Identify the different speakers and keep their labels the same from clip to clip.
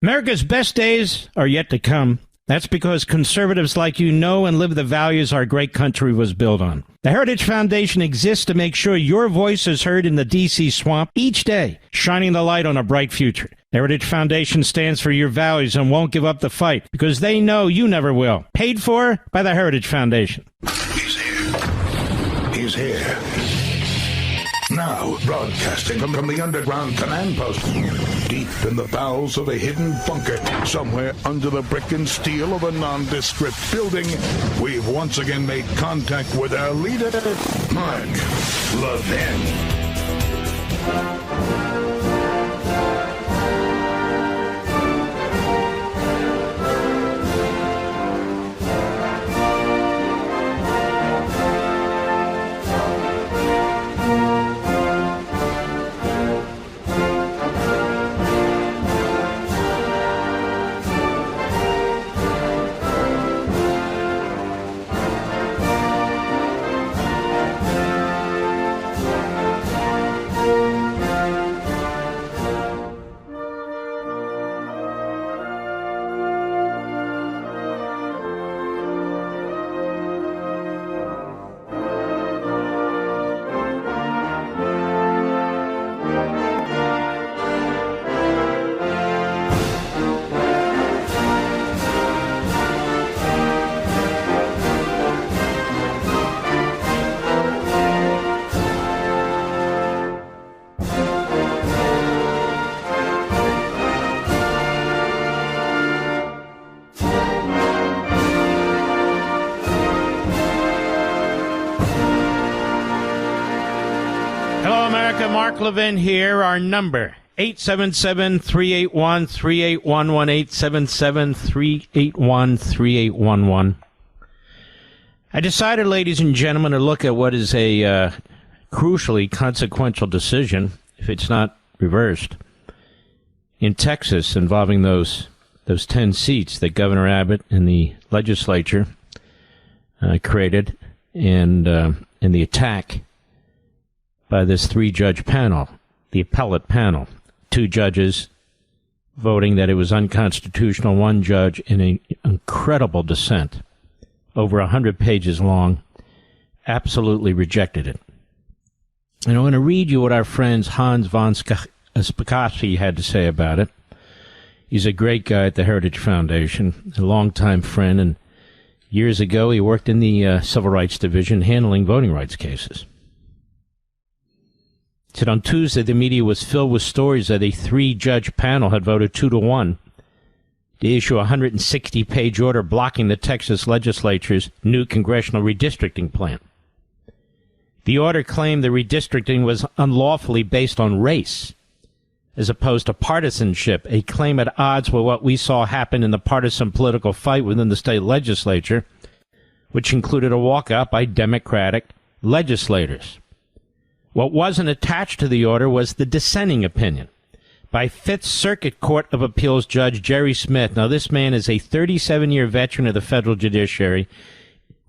Speaker 1: America's best days are yet to come. That's because conservatives like you know and live the values our great country was built on. The Heritage Foundation exists to make sure your voice is heard in the D.C. swamp each day, shining the light on a bright future. The Heritage Foundation stands for your values and won't give up the fight because they know you never will. Paid for by the Heritage Foundation.
Speaker 2: He's here. He's here. Now, broadcasting from the underground command post, deep in the bowels of a hidden bunker, somewhere under the brick and steel of a nondescript building, we've once again made contact with our leader, Mark Levin.
Speaker 1: Mark Levin here. Our number, 877-381-3811, 877-381-3811. I decided, ladies and gentlemen, to look at what is a crucially consequential decision, if it's not reversed, in Texas involving those 10 seats that Governor Abbott and the legislature created, and the attack by this three-judge panel, the appellate panel. 2 judges voting that it was unconstitutional, 1 judge in an incredible dissent, over 100 pages long, absolutely rejected it. And I'm going to read you what our friend Hans von Spakovsky had to say about it. He's a great guy at the Heritage Foundation, a longtime friend, and years ago he worked in the Civil Rights Division handling voting rights cases. Said on Tuesday the media was filled with stories that a 3-judge panel had voted 2-1 to issue a 160-page order blocking the Texas legislature's new congressional redistricting plan. The order claimed the redistricting was unlawfully based on race, as opposed to partisanship, a claim at odds with what we saw happen in the partisan political fight within the state legislature, which included a walkout by Democratic legislators. What wasn't attached to the order was the dissenting opinion by Fifth Circuit Court of Appeals Judge Jerry Smith. Now, this man is a 37-year veteran of the federal judiciary,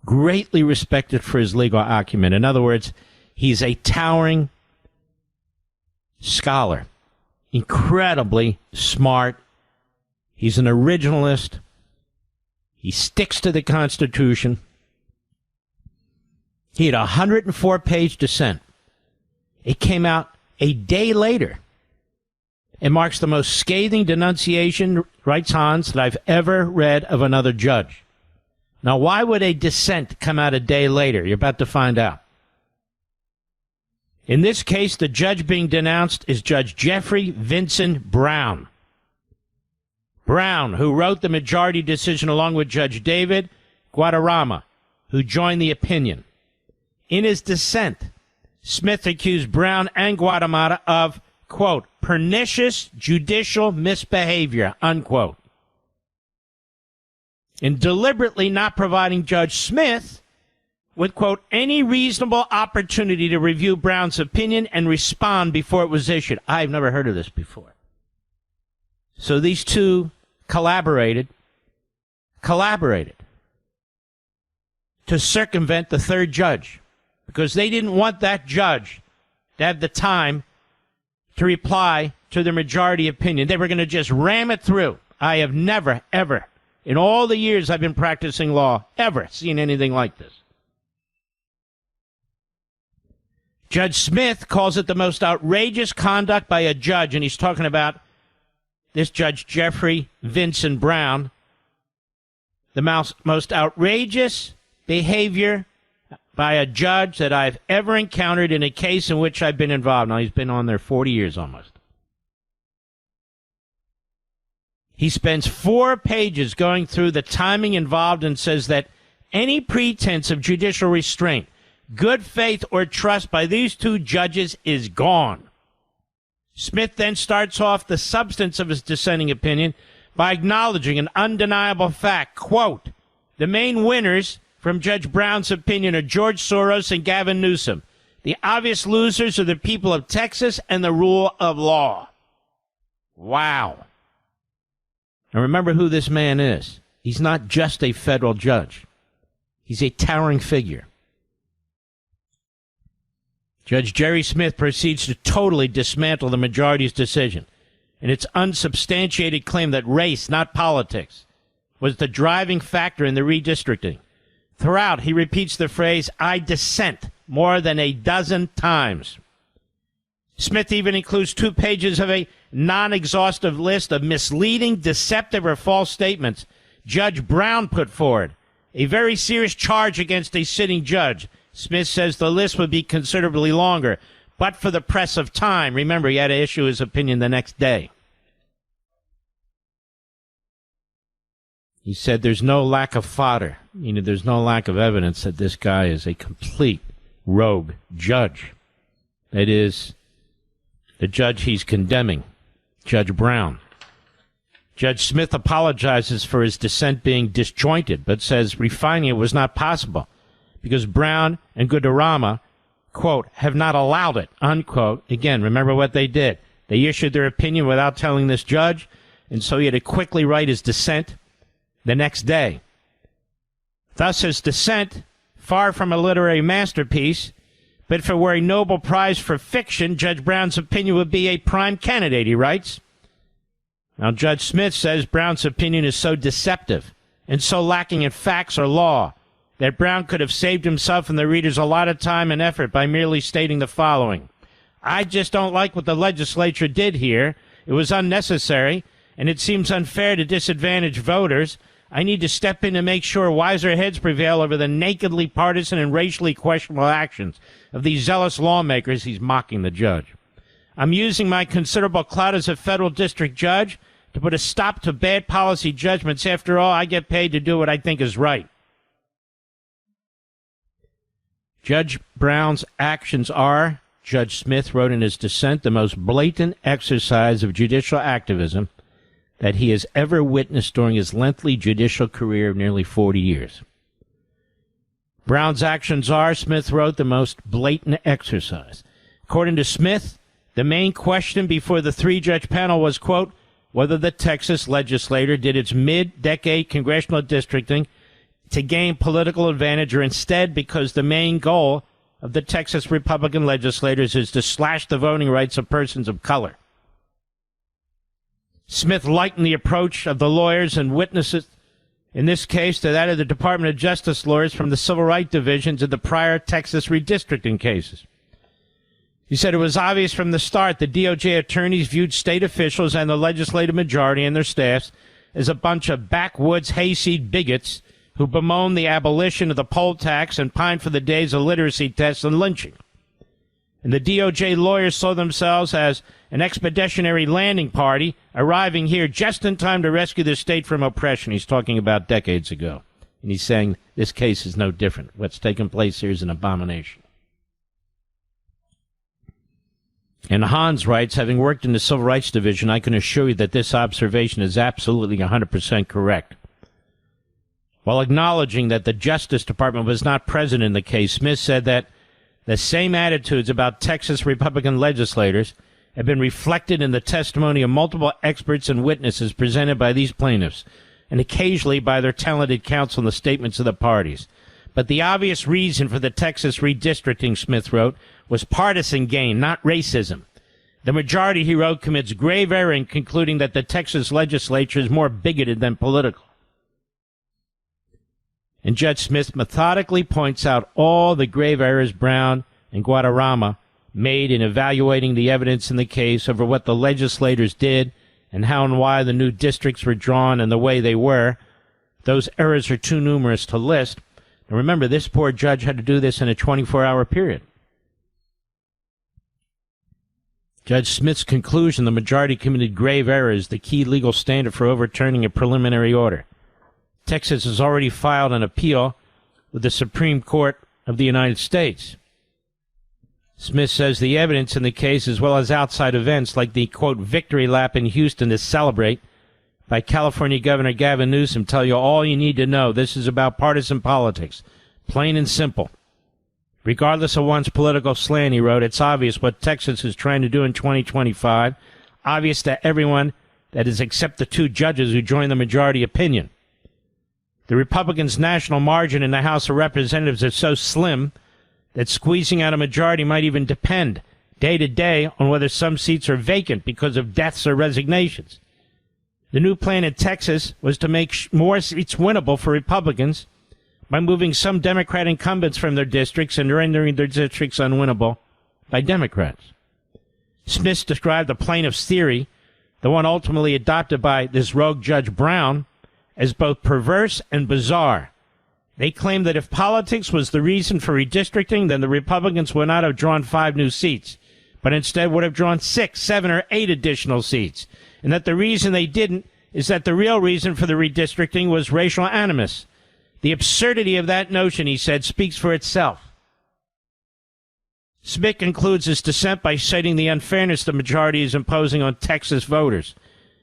Speaker 1: greatly respected for his legal acumen. In other words, he's a towering scholar, incredibly smart. He's an originalist. He sticks to the Constitution. He had a 104-page dissent. It came out a day later. It marks the most scathing denunciation, writes Hans, that I've ever read of another judge. Now, why would a dissent come out a day later? You're about to find out. In this case, the judge being denounced is Judge Jeffrey Vincent Brown. Brown, who wrote the majority decision along with Judge David Guaderrama, who joined the opinion. In his dissent, Smith accused Brown and Guatemala of, quote, pernicious judicial misbehavior, unquote, in deliberately not providing Judge Smith with, quote, any reasonable opportunity to review Brown's opinion and respond before it was issued. I've never heard of this before. So these two collaborated to circumvent the third judge, because they didn't want that judge to have the time to reply to the majority opinion. They were going to just ram it through. I have never, ever, in all the years I've been practicing law, ever seen anything like this. Judge Smith calls it the most outrageous conduct by a judge, and he's talking about this Judge Jeffrey Vincent Brown, the most outrageous behavior by a judge that I've ever encountered in a case in which I've been involved. Now, he's been on there 40 years almost. He spends 4 pages going through the timing involved and says that any pretense of judicial restraint, good faith, or trust by these 2 judges is gone. Smith then starts off the substance of his dissenting opinion by acknowledging an undeniable fact. Quote, the main winners from Judge Brown's opinion are George Soros and Gavin Newsom. The obvious losers are the people of Texas and the rule of law. Wow. Now remember who this man is. He's not just a federal judge. He's a towering figure. Judge Jerry Smith proceeds to totally dismantle the majority's decision and its unsubstantiated claim that race, not politics, was the driving factor in the redistricting. Throughout, he repeats the phrase, I dissent, more than a dozen times. Smith even includes 2 pages of a non-exhaustive list of misleading, deceptive, or false statements Judge Brown put forward. A very serious charge against a sitting judge. Smith says the list would be considerably longer, but for the press of time. Remember, he had to issue his opinion the next day. He said there's no lack of fodder. There's no lack of evidence that this guy is a complete rogue judge. That is, the judge he's condemning, Judge Brown. Judge Smith apologizes for his dissent being disjointed, but says refining it was not possible because Brown and Guaderrama, quote, have not allowed it, unquote. Again, remember what they did. They issued their opinion without telling this judge, and so he had to quickly write his dissent the next day. Thus, his dissent, far from a literary masterpiece, but if it were a Nobel Prize for fiction, Judge Brown's opinion would be a prime candidate, he writes. Now, Judge Smith says Brown's opinion is so deceptive and so lacking in facts or law that Brown could have saved himself and the readers a lot of time and effort by merely stating the following. I just don't like what the legislature did here. It was unnecessary, and it seems unfair to disadvantage voters. I need to step in to make sure wiser heads prevail over the nakedly partisan and racially questionable actions of these zealous lawmakers. He's mocking the judge. I'm using my considerable clout as a federal district judge to put a stop to bad policy judgments. After all, I get paid to do what I think is right. Judge Brown's actions are, Judge Smith wrote in his dissent, the most blatant exercise of judicial activism that he has ever witnessed during his lengthy judicial career of nearly 40 years. Brown's actions are, Smith wrote, the most blatant exercise. According to Smith, the main question before the 3-judge panel was, quote, whether the Texas legislature did its mid-decade congressional districting to gain political advantage or instead because the main goal of the Texas Republican legislators is to slash the voting rights of persons of color. Smith likened the approach of the lawyers and witnesses in this case to that of the Department of Justice lawyers from the Civil Rights Divisions of the prior Texas redistricting cases. He said it was obvious from the start the DOJ attorneys viewed state officials and the legislative majority and their staffs as a bunch of backwoods hayseed bigots who bemoaned the abolition of the poll tax and pined for the days of literacy tests and lynching. And the DOJ lawyers saw themselves as an expeditionary landing party arriving here just in time to rescue the state from oppression. He's talking about decades ago. And he's saying this case is no different. What's taken place here is an abomination. And Hans writes, having worked in the Civil Rights Division, I can assure you that this observation is absolutely 100% correct. While acknowledging that the Justice Department was not present in the case, Smith said that the same attitudes about Texas Republican legislators have been reflected in the testimony of multiple experts and witnesses presented by these plaintiffs, and occasionally by their talented counsel in the statements of the parties. But the obvious reason for the Texas redistricting, Smith wrote, was partisan gain, not racism. The majority, he wrote, commits grave error in concluding that the Texas legislature is more bigoted than political. And Judge Smith methodically points out all the grave errors Brown and Guaderrama made in evaluating the evidence in the case over what the legislators did and how and why the new districts were drawn and the way they were. Those errors are too numerous to list. And remember, this poor judge had to do this in a 24-hour period. Judge Smith's conclusion, the majority committed grave errors, the key legal standard for overturning a preliminary order. Texas has already filed an appeal with the Supreme Court of the United States. Smith says the evidence in the case, as well as outside events like the, quote, victory lap in Houston to celebrate by California Governor Gavin Newsom, tell you all you need to know. This is about partisan politics, plain and simple. Regardless of one's political slant, he wrote, it's obvious what Texas is trying to do in 2025, obvious to everyone, that is, except the two judges who joined the majority opinion. The Republicans' national margin in the House of Representatives is so slim that squeezing out a majority might even depend day to day on whether some seats are vacant because of deaths or resignations. The new plan in Texas was to make more seats winnable for Republicans by moving some Democrat incumbents from their districts and rendering their districts unwinnable by Democrats. Smith described the plaintiff's theory, the one ultimately adopted by this rogue Judge Brown, as both perverse and bizarre. They claimed that if politics was the reason for redistricting, then the Republicans would not have drawn 5 new seats, but instead would have drawn 6, 7, or 8 additional seats, and that the reason they didn't is that the real reason for the redistricting was racial animus. The absurdity of that notion, he said, speaks for itself. Smith concludes his dissent by citing the unfairness the majority is imposing on Texas voters.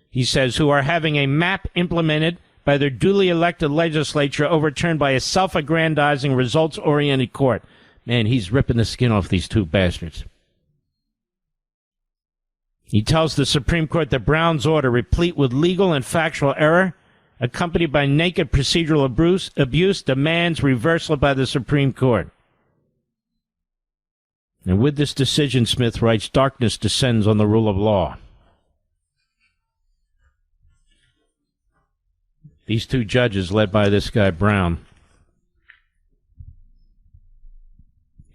Speaker 1: He says, who are having a map implemented by their duly elected legislature overturned by a self-aggrandizing, results-oriented court. Man, he's ripping the skin off these two bastards. He tells the Supreme Court that Brown's order, replete with legal and factual error, accompanied by naked procedural abuse, demands reversal by the Supreme Court. And with this decision, Smith writes, darkness descends on the rule of law. These two judges, led by this guy Brown,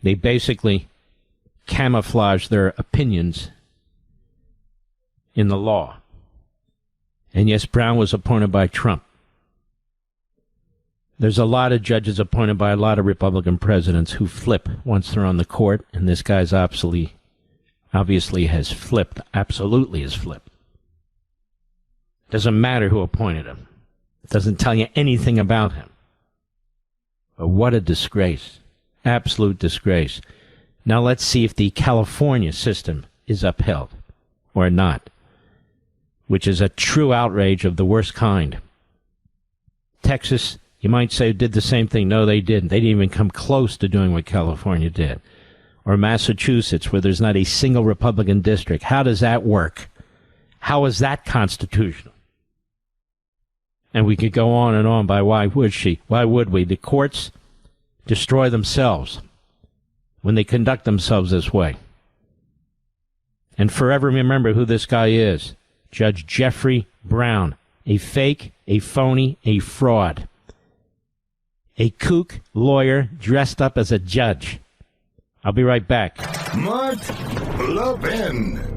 Speaker 1: they basically camouflage their opinions in the law. And yes, Brown was appointed by Trump. There's a lot of judges appointed by a lot of Republican presidents who flip once they're on the court, and this guy's obviously has flipped, absolutely has flipped. Doesn't matter who appointed him. It doesn't tell you anything about him. But what a disgrace. Absolute disgrace. Now let's see if the California system is upheld or not, which is a true outrage of the worst kind. Texas, you might say, did the same thing. No, they didn't. They didn't even come close to doing what California did. Or Massachusetts, where there's not a single Republican district. How does that work? How is that constitutional? And we could go on and on by why would we? The courts destroy themselves when they conduct themselves this way. And forever remember who this guy is. Judge Jeffrey Brown. A fake, a phony, a fraud. A kook lawyer dressed up as a judge. I'll be right back.
Speaker 2: Mark Levin.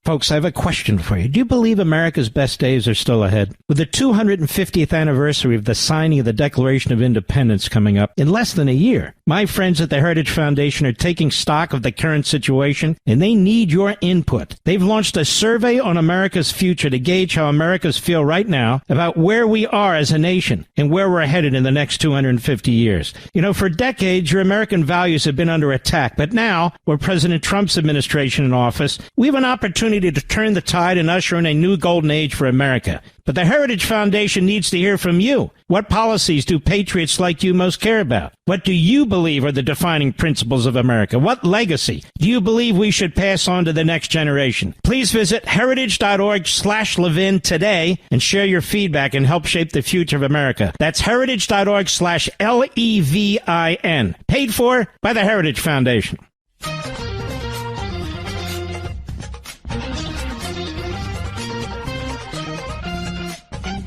Speaker 1: Folks, I have a question for you. Do you believe America's best days are still ahead? With the 250th anniversary of the signing of the Declaration of Independence coming up in less than a year, my friends at the Heritage Foundation are taking stock of the current situation, and they need your input. They've launched a survey on America's future to gauge how Americans feel right now about where we are as a nation and where we're headed in the next 250 years. You know, for decades, your American values have been under attack, but now, with President Trump's administration in office, we have an opportunity opportunity to turn the tide and usher in a new golden age for America. But the Heritage Foundation needs to hear from you. What policies do patriots like you most care about? What do you believe are the defining principles of America? What legacy do you believe we should pass on to the next generation? Please visit heritage.org/Levin today and share your feedback and help shape the future of America. That's heritage.org/LEVIN. Paid for by the Heritage Foundation.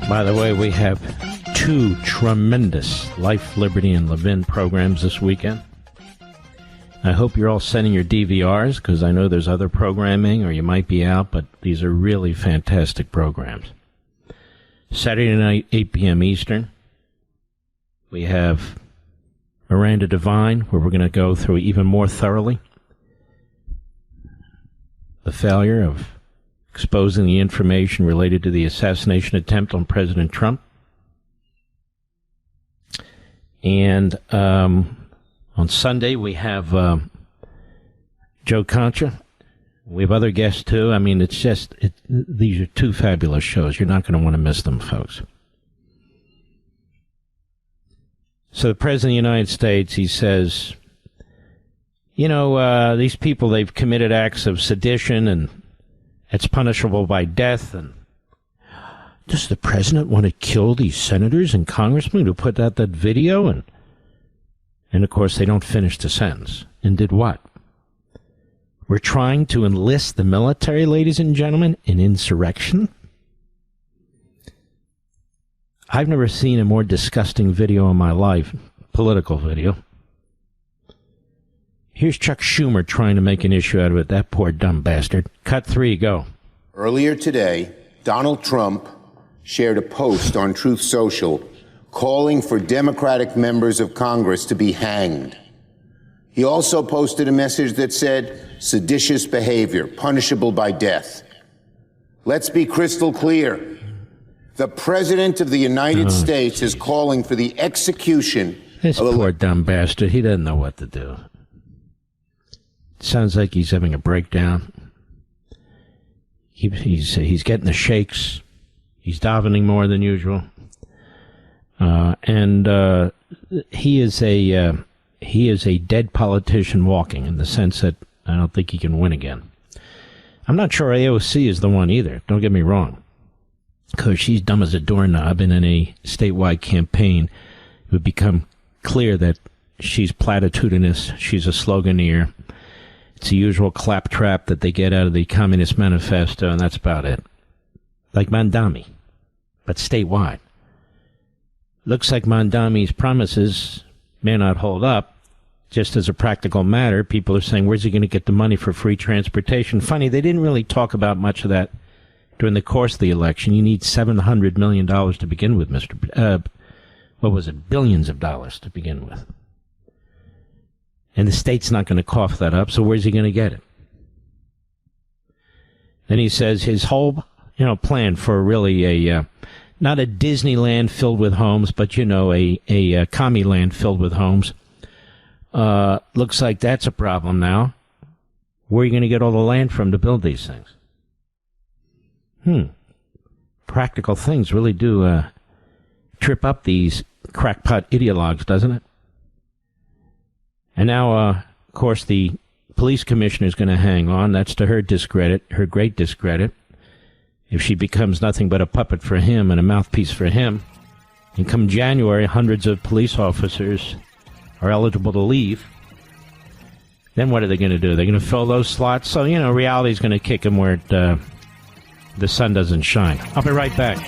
Speaker 1: By the way, we have 2 tremendous Life, Liberty, and Levin programs this weekend. I hope you're all sending your DVRs, because I know there's other programming, or you might be out, but these are really fantastic programs. Saturday night, 8 p.m. Eastern, we have Miranda Devine, where we're going to go through even more thoroughly the failure of exposing the information related to the assassination attempt on President Trump. And on Sunday, we have Joe Concha. We have other guests, too. I mean, it's just, these are 2 fabulous shows. You're not going to want to miss them, folks. So the President of the United States, he says, you know, these people, they've committed acts of sedition, and it's punishable by death. And does the president want to kill these senators and congressmen who put out that video? And of course, they don't finish the sentence. And did what? We're trying to enlist the military, ladies and gentlemen, in insurrection? I've never seen a more disgusting video in my life, political video. Here's Chuck Schumer trying to make an issue out of it. That poor dumb bastard. Cut 3, go.
Speaker 3: Earlier today, Donald Trump shared a post on Truth Social calling for Democratic members of Congress to be hanged. He also posted a message that said, seditious behavior, punishable by death. Let's be crystal clear. The President of the United States is calling for the execution
Speaker 1: This poor dumb bastard. He doesn't know what to do. Sounds like he's having a breakdown. He's getting the shakes. He's davening more than usual. And he is a dead politician walking, in the sense that I don't think he can win again. I'm not sure AOC is the one either. Don't get me wrong, because she's dumb as a doorknob, and in a statewide campaign, it would become clear that she's platitudinous. She's a sloganeer. It's the usual claptrap that they get out of the Communist Manifesto, and that's about it. Like Mandami, but statewide. Looks like Mandami's promises may not hold up. Just as a practical matter, people are saying, where's he going to get the money for free transportation? Funny, they didn't really talk about much of that during the course of the election. You need $700 million to begin with, billions of dollars to begin with. And the state's not going to cough that up, so where's he going to get it? Then he says his whole, plan for really a, not a Disneyland filled with homes, but, a commie land filled with homes. Looks like that's a problem now. Where are you going to get all the land from to build these things? Practical things really do trip up these crackpot ideologues, doesn't it? And now, of course, the police commissioner is going to hang on. That's to her discredit, her great discredit. If she becomes nothing but a puppet for him and a mouthpiece for him. And come January, hundreds of police officers are eligible to leave. Then what are they going to do? They're going to fill those slots? So, reality's going to kick them where the sun doesn't shine. I'll be right back.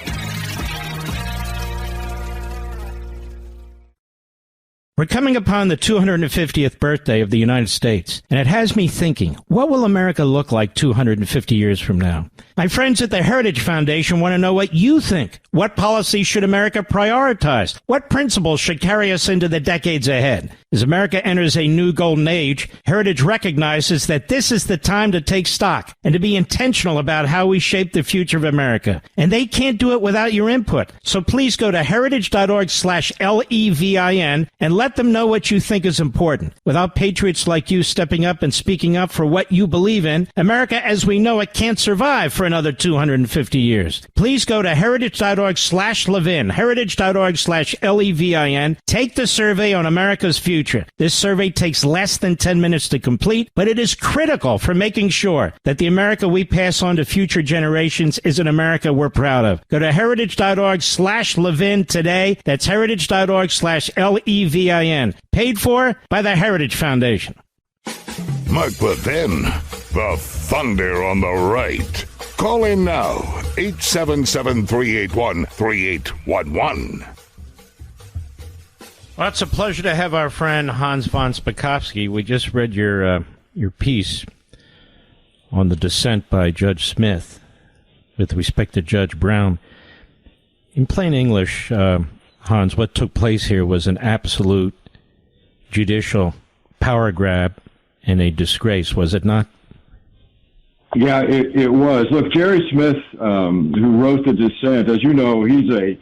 Speaker 1: We're coming upon the 250th birthday of the United States, and it has me thinking, what will America look like 250 years from now? My friends at the Heritage Foundation want to know what you think. What policies should America prioritize? What principles should carry us into the decades ahead? As America enters a new golden age, Heritage recognizes that this is the time to take stock and to be intentional about how we shape the future of America. And they can't do it without your input. So please go to heritage.org/LEVIN and let them know what you think is important. Without patriots like you stepping up and speaking up for what you believe in, America as we know it can't survive for another 250 years. Please go to heritage.org/Levin, heritage.org/LEVIN. Take the survey on America's future. This survey takes less than 10 minutes to complete, but it is critical for making sure that the America we pass on to future generations is an America we're proud of. Go to heritage.org/Levin today. That's heritage.org/LEVIN. Paid for by the Heritage Foundation.
Speaker 2: Mark Levin, the thunder on the right. Call in now, 877-381-3811.
Speaker 1: Well, it's a pleasure to have our friend Hans von Spakovsky. We just read your piece on the dissent by Judge Smith with respect to Judge Brown. In plain English, Hans, what took place here was an absolute judicial power grab and a disgrace, was it not?
Speaker 4: Yeah, it was. Look, Jerry Smith, who wrote the dissent, as you know, he's a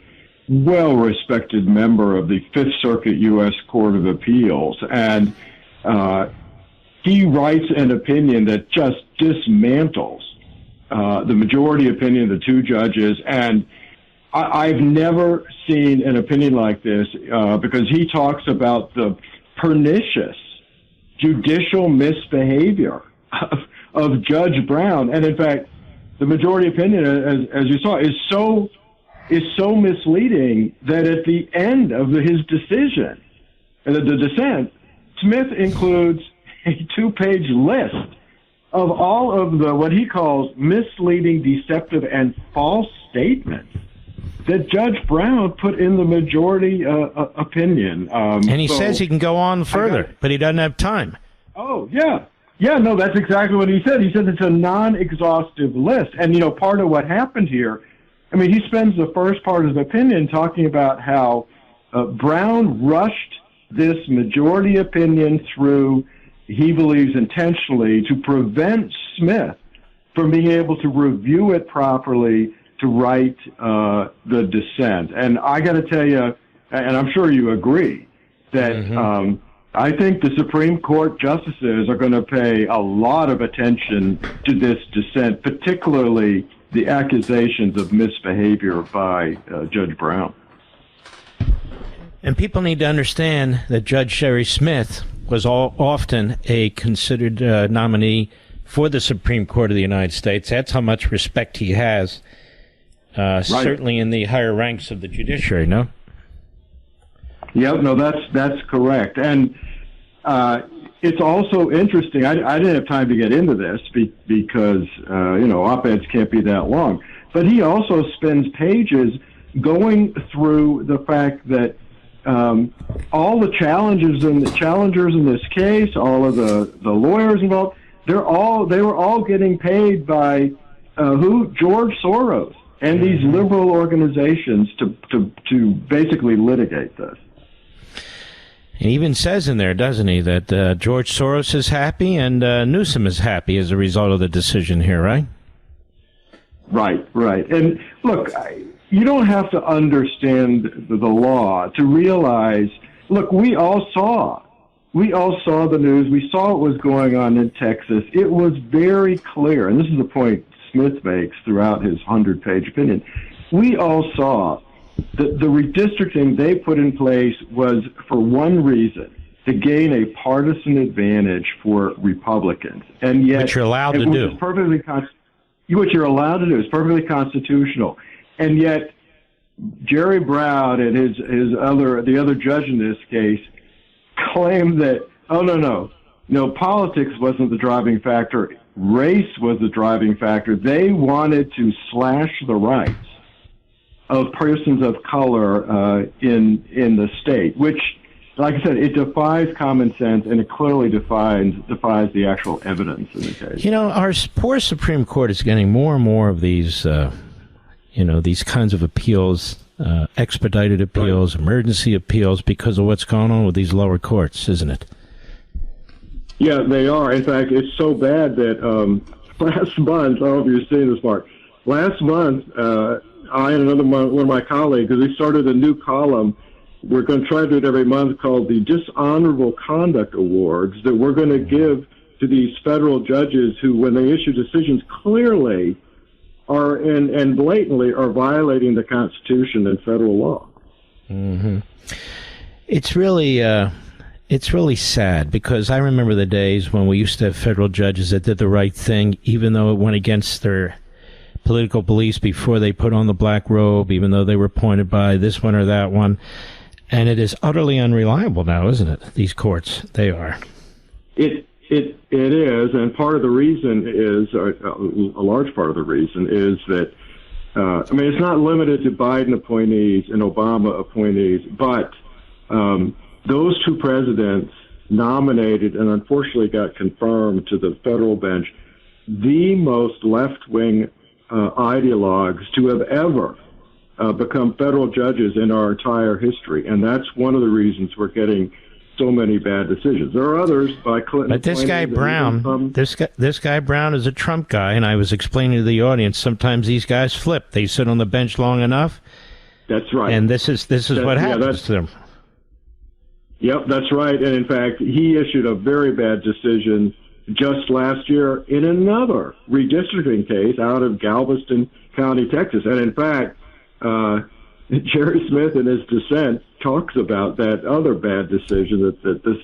Speaker 4: well-respected member of the Fifth Circuit U.S. Court of Appeals, and he writes an opinion that just dismantles the majority opinion of the two judges, and I've never seen an opinion like this because he talks about the pernicious judicial misbehavior of Judge Brown, and in fact, the majority opinion, as you saw, is so misleading that at the end of his decision, the dissent, Smith includes a 2-page list of all of the what he calls misleading, deceptive, and false statements that Judge Brown put in the majority opinion.
Speaker 1: And he says he can go on further, but he doesn't have time.
Speaker 4: Oh, yeah. Yeah, no, that's exactly what he said. He said it's a non-exhaustive list. And, part of what happened here, he spends the first part of his opinion talking about how Brown rushed this majority opinion through, he believes intentionally, to prevent Smith from being able to review it properly to write the dissent. And I got to tell you, and I'm sure you agree, that I think the Supreme Court justices are going to pay a lot of attention to this dissent, particularly the accusations of misbehavior by Judge Brown.
Speaker 1: And people need to understand that Judge Sherry Smith was often a considered nominee for the Supreme Court of the United States. That's how much respect he has, certainly in the higher ranks of the judiciary, no?
Speaker 4: Yep, no, that's correct. And it's also interesting. I didn't have time to get into this because, op-eds can't be that long. But he also spends pages going through the fact that all the challengers in this case, all of the lawyers involved, they were all getting paid by George Soros and these liberal organizations to basically litigate this.
Speaker 1: He even says in there, doesn't he, that George Soros is happy and Newsom is happy as a result of the decision here, right?
Speaker 4: Right. And look, you don't have to understand the law to realize, look, we all saw the news. We saw what was going on in Texas. It was very clear, and this is the point Smith makes throughout his 100-page opinion. We all saw that the redistricting they put in place was for one reason, to gain a partisan advantage for Republicans. And yet,
Speaker 1: which you're allowed to do.
Speaker 4: What you're allowed to do is perfectly constitutional. And yet, Jerry Brown and the other judge in this case claimed that, no, politics wasn't the driving factor. Race was the driving factor. They wanted to slash the rights of persons of color in the state, which like I said, it defies common sense, and it clearly defies the actual evidence in the case.
Speaker 1: You know, our poor Supreme Court is getting more and more of these, these kinds of appeals, expedited appeals, emergency appeals, because of what's going on with these lower courts, isn't it?
Speaker 4: Yeah, they are. In fact, it's so bad that last month, I don't know if you've seen this, Mark, last month, I and one of my colleagues, we started a new column. We're going to try to do it every month, called the Dishonorable Conduct Awards, that we're going to give to these federal judges who, when they issue decisions, clearly are and blatantly are violating the Constitution and federal law.
Speaker 1: Mm-hmm. It's really sad, because I remember the days when we used to have federal judges that did the right thing, even though it went against their political beliefs before they put on the black robe, even though they were appointed by this one or that one. And it is utterly unreliable now, isn't it? These courts, they are.
Speaker 4: It is, and part of the reason is, a large part of the reason is that, it's not limited to Biden appointees and Obama appointees, but those two presidents nominated and unfortunately got confirmed to the federal bench the most left-wing ideologues to have ever become federal judges in our entire history, and that's one of the reasons we're getting so many bad decisions. There are others by Clinton.
Speaker 1: But this guy Brown, this guy Brown is a Trump guy, and I was explaining to the audience, sometimes these guys flip. They sit on the bench long enough.
Speaker 4: That's right.
Speaker 1: And this is what happens to them.
Speaker 4: Yep, that's right. And in fact, he issued a very bad decision just last year in another redistricting case out of Galveston County, Texas. And in fact, Jerry Smith in his dissent talks about that other bad decision that this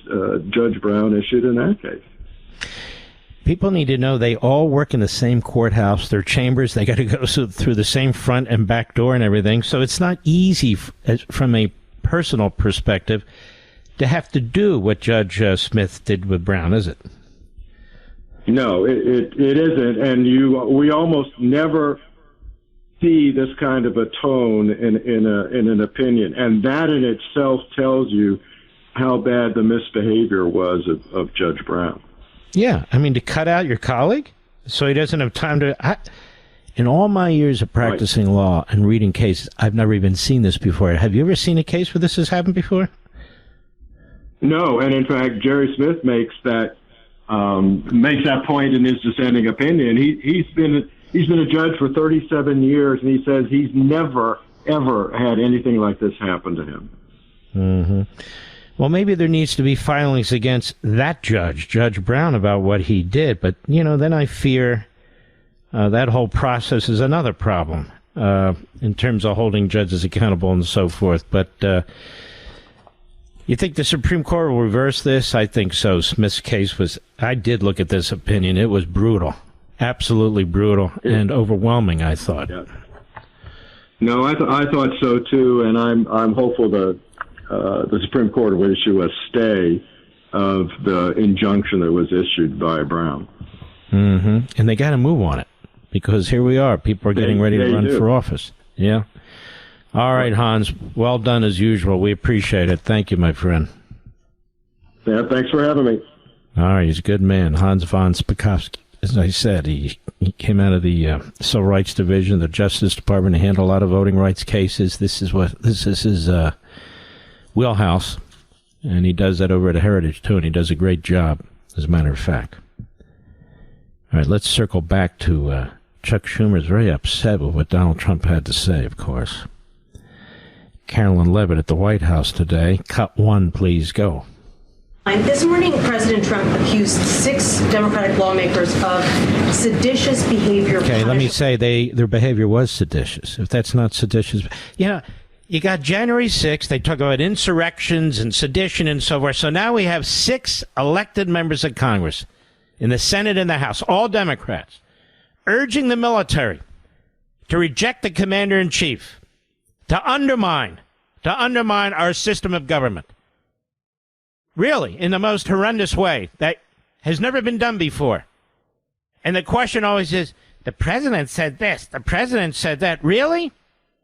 Speaker 4: Judge Brown issued in that case.
Speaker 1: People need to know they all work in the same courthouse, their chambers. They got to go through the same front and back door and everything. So it's not easy from a personal perspective to have to do what Judge Smith did with Brown, is it?
Speaker 4: No, it isn't. And we almost never see this kind of a tone in an opinion, and that in itself tells you how bad the misbehavior was of Judge Brown. Yeah,
Speaker 1: I mean, to cut out your colleague so he doesn't have time to... In all my years of practicing law and reading cases, I've never even seen this before. Have you ever seen a case where this has happened before?
Speaker 4: No, and in fact, Jerry Smith makes that point in his dissenting opinion. He's been a judge for 37 years, and he says he's never, ever had anything like this happen to him.
Speaker 1: Mm-hmm. Well, maybe there needs to be filings against that Judge Brown, about what he did. But, then I fear that whole process is another problem in terms of holding judges accountable and so forth. But you think the Supreme Court will reverse this? I think so. Smith's case I did look at this opinion. It was brutal. Absolutely brutal and overwhelming, I thought. Yeah.
Speaker 4: No, I thought so too, and I'm hopeful that the Supreme Court will issue a stay of the injunction that was issued by Brown.
Speaker 1: Mm-hmm. And they got to move on it, because here we are. People are getting ready to run for office. Yeah. All right, Hans. Well done as usual. We appreciate it. Thank you, my friend.
Speaker 4: Yeah, thanks for having me.
Speaker 1: All right, he's a good man, Hans von Spakovsky. As I said, he came out of the Civil Rights Division of the Justice Department to handle a lot of voting rights cases. This is his wheelhouse, and he does that over at Heritage too, and he does a great job, as a matter of fact. All right, let's circle back to Chuck Schumer's very upset with what Donald Trump had to say, of course. Carolyn Levin at the White House today. Cut one, please, go.
Speaker 5: This morning, President Trump accused 6 Democratic lawmakers of seditious behavior.
Speaker 1: Okay, let me say their behavior was seditious. If that's not seditious, you got January 6th. They talk about insurrections and sedition and so forth. So now we have 6 elected members of Congress in the Senate and the House, all Democrats, urging the military to reject the commander-in-chief, to undermine our system of government. Really, in the most horrendous way that has never been done before. And the question always is, the president said this, the president said that. Really?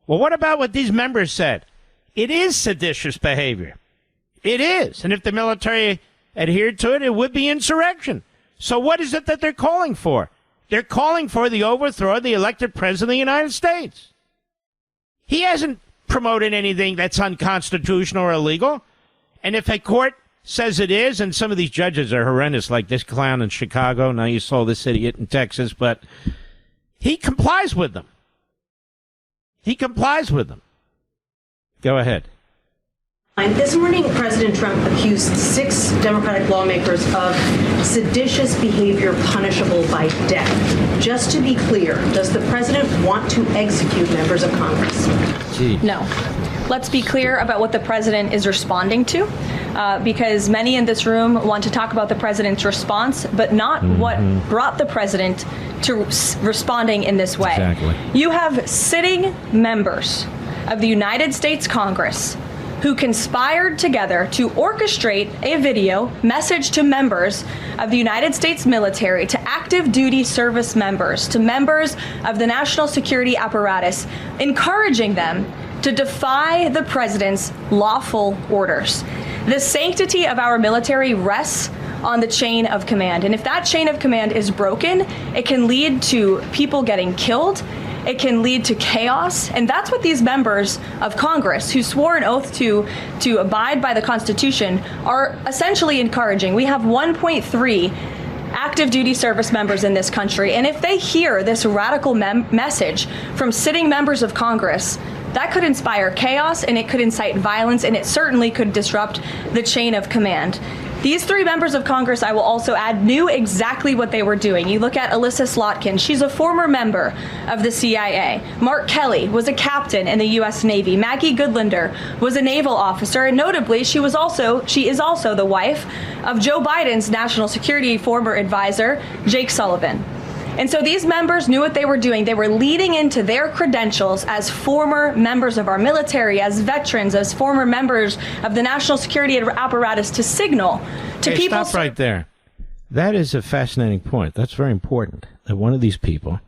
Speaker 1: Well, what about what these members said? It is seditious behavior. It is. And if the military adhered to it, it would be insurrection. So what is it that they're calling for? They're calling for the overthrow of the elected president of the United States. He hasn't promoted anything that's unconstitutional or illegal. And if a court says it is, and some of these judges are horrendous, like this clown in Chicago, now you saw this idiot in Texas, but he complies with them. He complies with them. Go ahead.
Speaker 5: This morning, President Trump accused 6 Democratic lawmakers of seditious behavior punishable by death. Just to be clear, does the president want to execute members of Congress?
Speaker 1: Gee.
Speaker 6: No. Let's be clear about what the president is responding to, because many in this room want to talk about the president's response, but not what brought the president to responding in this way.
Speaker 1: Exactly.
Speaker 6: You have sitting members of the United States Congress who conspired together to orchestrate a video message to members of the United States military, to active duty service members, to members of the national security apparatus, encouraging them to defy the president's lawful orders. The sanctity of our military rests on the chain of command. And if that chain of command is broken, it can lead to people getting killed. It can lead to chaos. And that's what these members of Congress who swore an oath to abide by the Constitution are essentially encouraging. We have 1.3 active duty service members in this country. And if they hear this radical message from sitting members of Congress, that could inspire chaos, and it could incite violence, and it certainly could disrupt the chain of command. These 3 members of Congress, I will also add, knew exactly what they were doing. You look at Alyssa Slotkin. She's a former member of the CIA. Mark Kelly was a captain in the U.S. Navy. Maggie Goodlander was a naval officer, and notably, she is also the wife of Joe Biden's national security former advisor, Jake Sullivan. And so these members knew what they were doing. They were leading into their credentials as former members of our military, as veterans, as former members of the national security apparatus to signal to people.
Speaker 1: Stop right there. That is a fascinating point. That's very important. That one of these people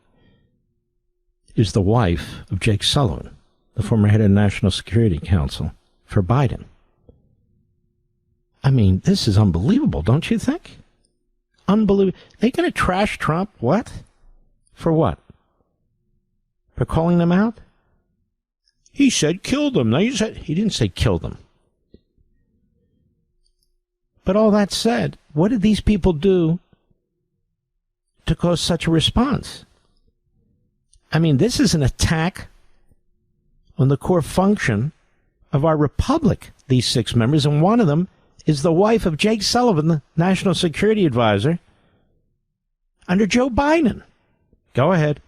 Speaker 1: is the wife of Jake Sullivan, the former head of the National Security Council for Biden. I mean, this is unbelievable, don't you think? Unbelievable. They're going to trash Trump? What? For what? For calling them out? He said kill them. No, he didn't say kill them. But all that said, what did these people do to cause such a response? I mean, this is an attack on the core function of our republic, these 6 members, and one of them is the wife of Jake Sullivan, the national security advisor under Joe Biden. Go ahead.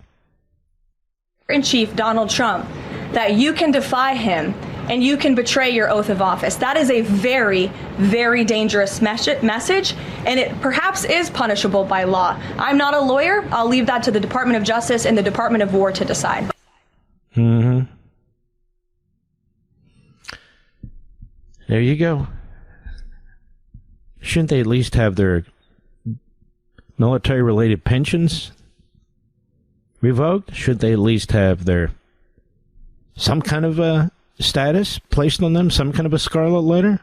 Speaker 6: In Chief Donald Trump, that you can defy him and you can betray your oath of office. That is a very, very dangerous message, and it perhaps is punishable by law. I'm not a lawyer. I'll leave that to the Department of Justice and the Department of War to decide.
Speaker 1: Mm-hmm. There you go. Shouldn't they at least have their military-related pensions revoked? Should they at least have their some kind of a status placed on them, some kind of a scarlet letter?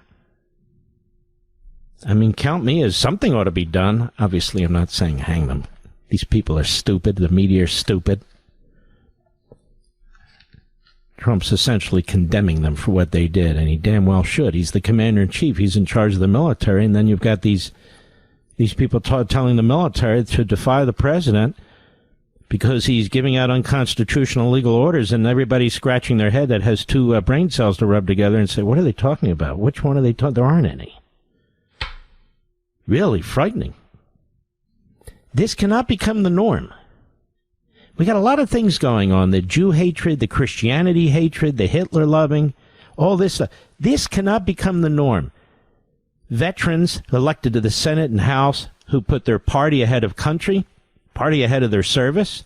Speaker 1: I mean, count me as something ought to be done. Obviously, I'm not saying hang them. These people are stupid. The media are stupid. Trump's essentially condemning them for what they did, and he damn well should. He's the commander-in-chief. He's in charge of the military, and then you've got these people telling the military to defy the president because he's giving out unconstitutional legal orders, and everybody's scratching their head that has 2 brain cells to rub together and say, what are they talking about? Which one are they talking? There aren't any. Really frightening. This cannot become the norm. We got a lot of things going on, the Jew hatred, the Christianity hatred, the Hitler loving, all this stuff. This cannot become the norm. Veterans elected to the Senate and House who put their party ahead of country, party ahead of their service,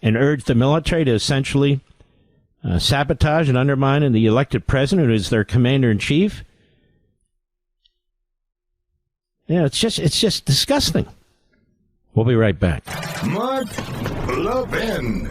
Speaker 1: and urged the military to essentially sabotage and undermine the elected president, who is their commander-in-chief. Yeah, it's just disgusting. We'll be right back.
Speaker 2: Mark Levin.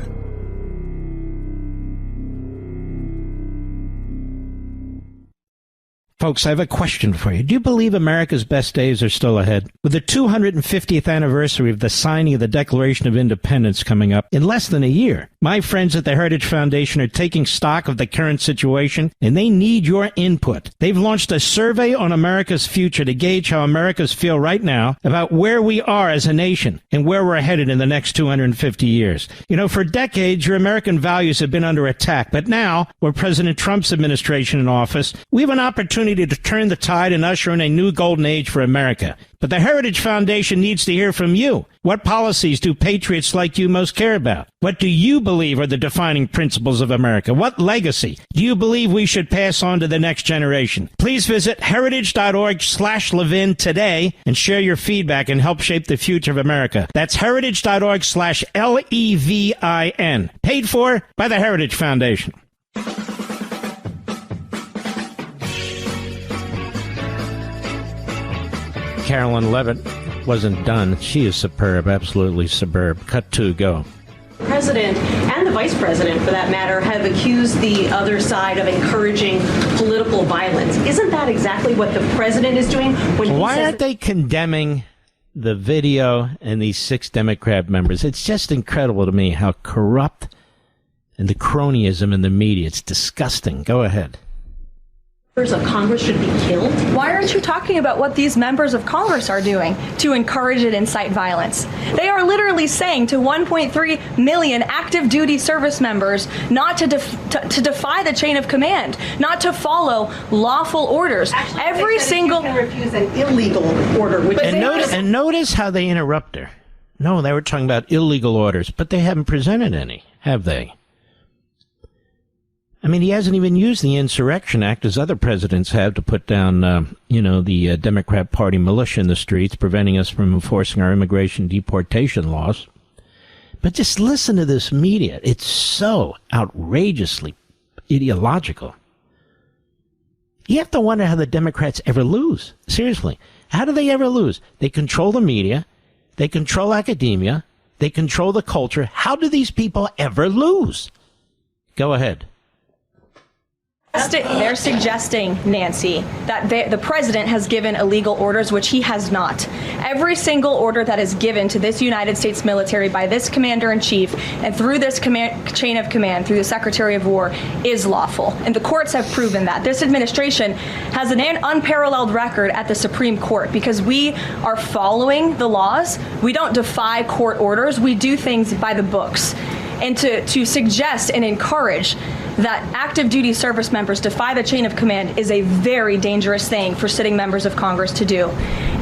Speaker 1: Folks, I have a question for you. Do you believe America's best days are still ahead? With the 250th anniversary of the signing of the Declaration of Independence coming up in less than a year, my friends at the Heritage Foundation are taking stock of the current situation, and they need your input. They've launched a survey on America's future to gauge how Americans feel right now about where we are as a nation and where we're headed in the next 250 years. You know, for decades, your American values have been under attack, but now, with President Trump's administration in office, we have an opportunity to turn the tide and usher in a new golden age for America. But the Heritage Foundation needs to hear from you. What policies do patriots like you most care about? What do you believe are the defining principles of America? What legacy do you believe we should pass on to the next generation? Please visit heritage.org/Levin today and share your feedback and help shape the future of America. That's heritage.org/LEVIN. Paid for by the Heritage Foundation. Carolyn Levin wasn't done. She is superb, absolutely superb. Cut 2, go.
Speaker 5: The president and the vice president, for that matter, have accused the other side of encouraging political violence. Isn't that exactly what the president is doing?
Speaker 1: Why aren't they condemning the video and these 6 Democrat members? It's just incredible to me how corrupt and the cronyism in the media. It's disgusting. Go ahead.
Speaker 5: Members of Congress should be killed?
Speaker 6: Why aren't you talking about what these members of Congress are doing to encourage and incite violence? They are literally saying to 1.3 million active duty service members not to defy the chain of command, not to follow lawful orders.
Speaker 5: Actually,
Speaker 6: every single
Speaker 5: you can refuse an illegal order.
Speaker 1: And notice how they interrupt her. No, they were talking about illegal orders, but they haven't presented any, have they? I mean, he hasn't even used the Insurrection Act, as other presidents have, to put down, the Democrat Party militia in the streets, preventing us from enforcing our immigration deportation laws. But just listen to this media. It's so outrageously ideological. You have to wonder how the Democrats ever lose. Seriously. How do they ever lose? They control the media. They control academia. They control the culture. How do these people ever lose? Go ahead.
Speaker 6: They're suggesting, Nancy, that the president has given illegal orders, which he has not. Every single order that is given to this United States military by this commander-in-chief and through this chain of command, through the Secretary of War, is lawful. And the courts have proven that. This administration has an unparalleled record at the Supreme Court because we are following the laws. We don't defy court orders. We do things by the books. And to suggest and encourage that active duty service members defy the chain of command is a very dangerous thing for sitting members of Congress to do.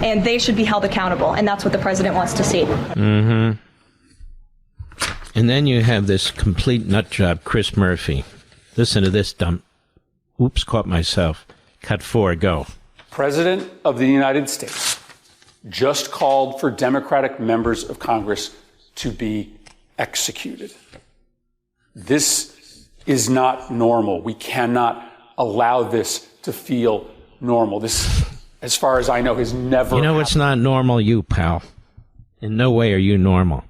Speaker 6: And they should be held accountable. And that's what the president wants to see.
Speaker 1: Mm-hmm. And then you have this complete nut job, Chris Murphy. Listen to this dump. Oops, caught myself. Cut 4, go.
Speaker 7: President of the United States just called for Democratic members of Congress to be executed. This is not normal. We cannot allow this to feel normal. This, as far as I know, has never
Speaker 1: happened. It's not normal, you pal. In no way are you normal.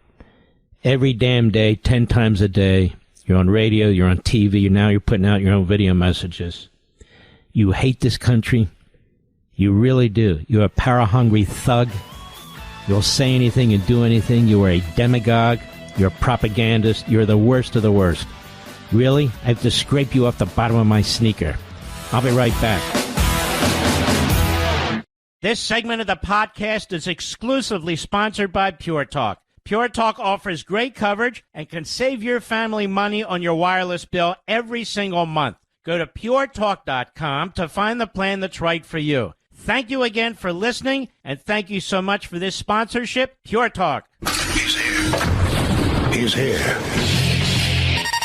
Speaker 1: Every damn day, 10 times a day, you're on radio, you're on TV, now you're putting out your own video messages. You hate this country. You really do. You're a power-hungry thug. You'll say anything and do anything. You are a demagogue. You're a propagandist. You're the worst of the worst. Really? I have to scrape you off the bottom of my sneaker. I'll be right back. This segment of the podcast is exclusively sponsored by Pure Talk. Pure Talk offers great coverage and can save your family money on your wireless bill every single month. Go to puretalk.com to find the plan that's right for you. Thank you again for listening, and thank you so much for this sponsorship, Pure Talk.
Speaker 2: He's here. He's here.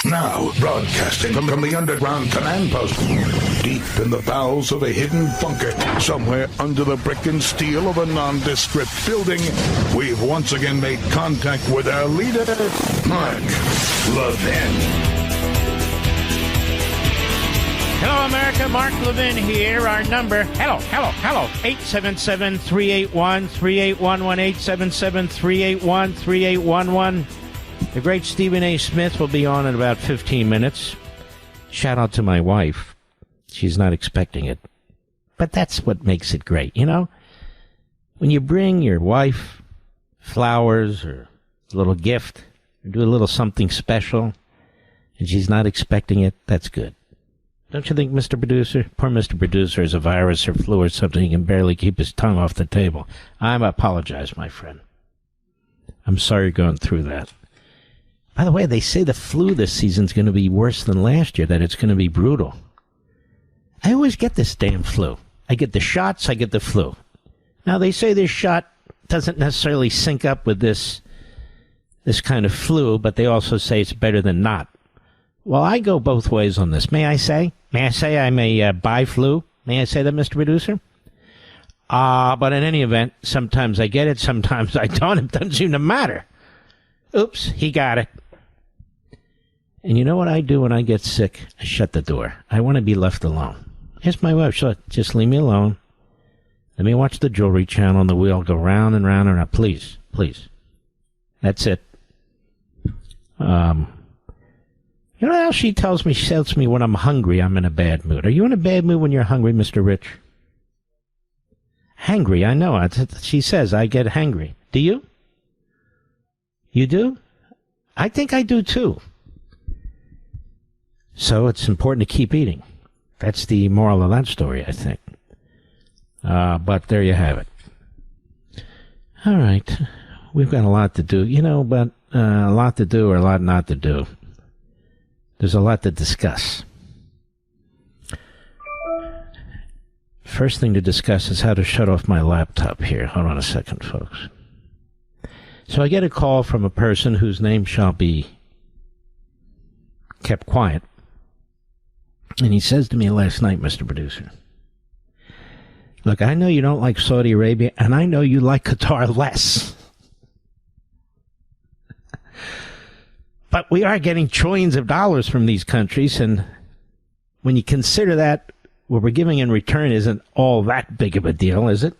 Speaker 2: Now, broadcasting from the underground command post, deep in the bowels of a hidden bunker, somewhere under the brick and steel of a nondescript building, we've once again made contact with our leader, Mark Levin.
Speaker 1: Hello, America. Mark Levin here. Our number, hello, 877-381-3811, 877-381-3811. The great Stephen A. Smith will be on in about 15 minutes. Shout out to my wife. She's not expecting it. But that's what makes it great, you know? When you bring your wife flowers or a little gift, or do a little something special, and she's not expecting it, that's good. Don't you think, Mr. Producer? Poor Mr. Producer has a virus or flu or something. He can barely keep his tongue off the table. I apologize, my friend. I'm sorry you're going through that. By the way, they say the flu this season's going to be worse than last year, that it's going to be brutal. I always get this damn flu. I get the shots, I get the flu. Now, they say this shot doesn't necessarily sync up with this kind of flu, but they also say it's better than not. Well, I go both ways on this. May I say? May I say I'm a bi-flu? May I say that, Mr. Producer? But in any event, sometimes I get it, sometimes I don't. It doesn't seem to matter. Oops, he got it. And you know what I do when I get sick? I shut the door. I want to be left alone. Here's my wife. Just leave me alone. Let me watch the Jewelry Channel on the wheel go round and round and round. Please, please. That's it. You know how she tells me? She tells me when I'm hungry, I'm in a bad mood. Are you in a bad mood when you're hungry, Mr. Rich? Hangry, I know. She says I get hangry. Do you? You do? I think I do too. So it's important to keep eating. That's the moral of that story, I think. But there you have it. All right. We've got a lot to do, you know, but a lot to do or a lot not to do. There's a lot to discuss. First thing to discuss is how to shut off my laptop here. Hold on a second, folks. So I get a call from a person whose name shall be kept quiet. And he says to me last night, Mr. Producer, look, I know you don't like Saudi Arabia, and I know you like Qatar less. But we are getting trillions of dollars from these countries, and when you consider that, what we're giving in return isn't all that big of a deal, is it?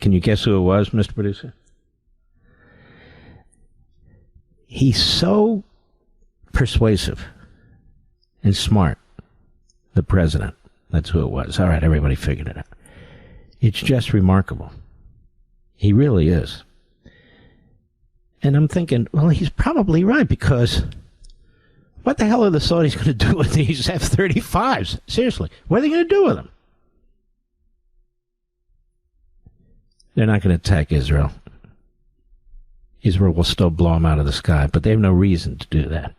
Speaker 1: Can you guess who it was, Mr. Producer? He's so persuasive and smart, the president. That's who it was. All right, everybody figured it out. It's just remarkable. He really is. And I'm thinking, well, he's probably right, because what the hell are the Saudis going to do with these F-35s? Seriously, what are they going to do with them? They're not going to attack Israel. Israel will still blow them out of the sky, but they have no reason to do that.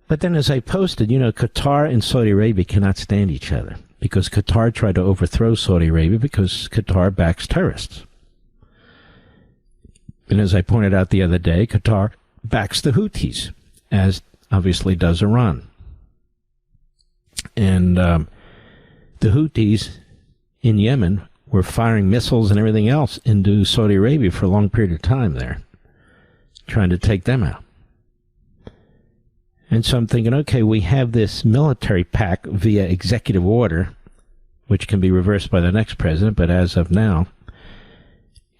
Speaker 1: But then as I posted, you know, Qatar and Saudi Arabia cannot stand each other, because Qatar tried to overthrow Saudi Arabia because Qatar backs terrorists. And as I pointed out the other day, Qatar backs the Houthis, as obviously does Iran. And the Houthis in Yemen were firing missiles and everything else into Saudi Arabia for a long period of time there, trying to take them out. And so I'm thinking, okay, we have this military pact via executive order, which can be reversed by the next president, but as of now.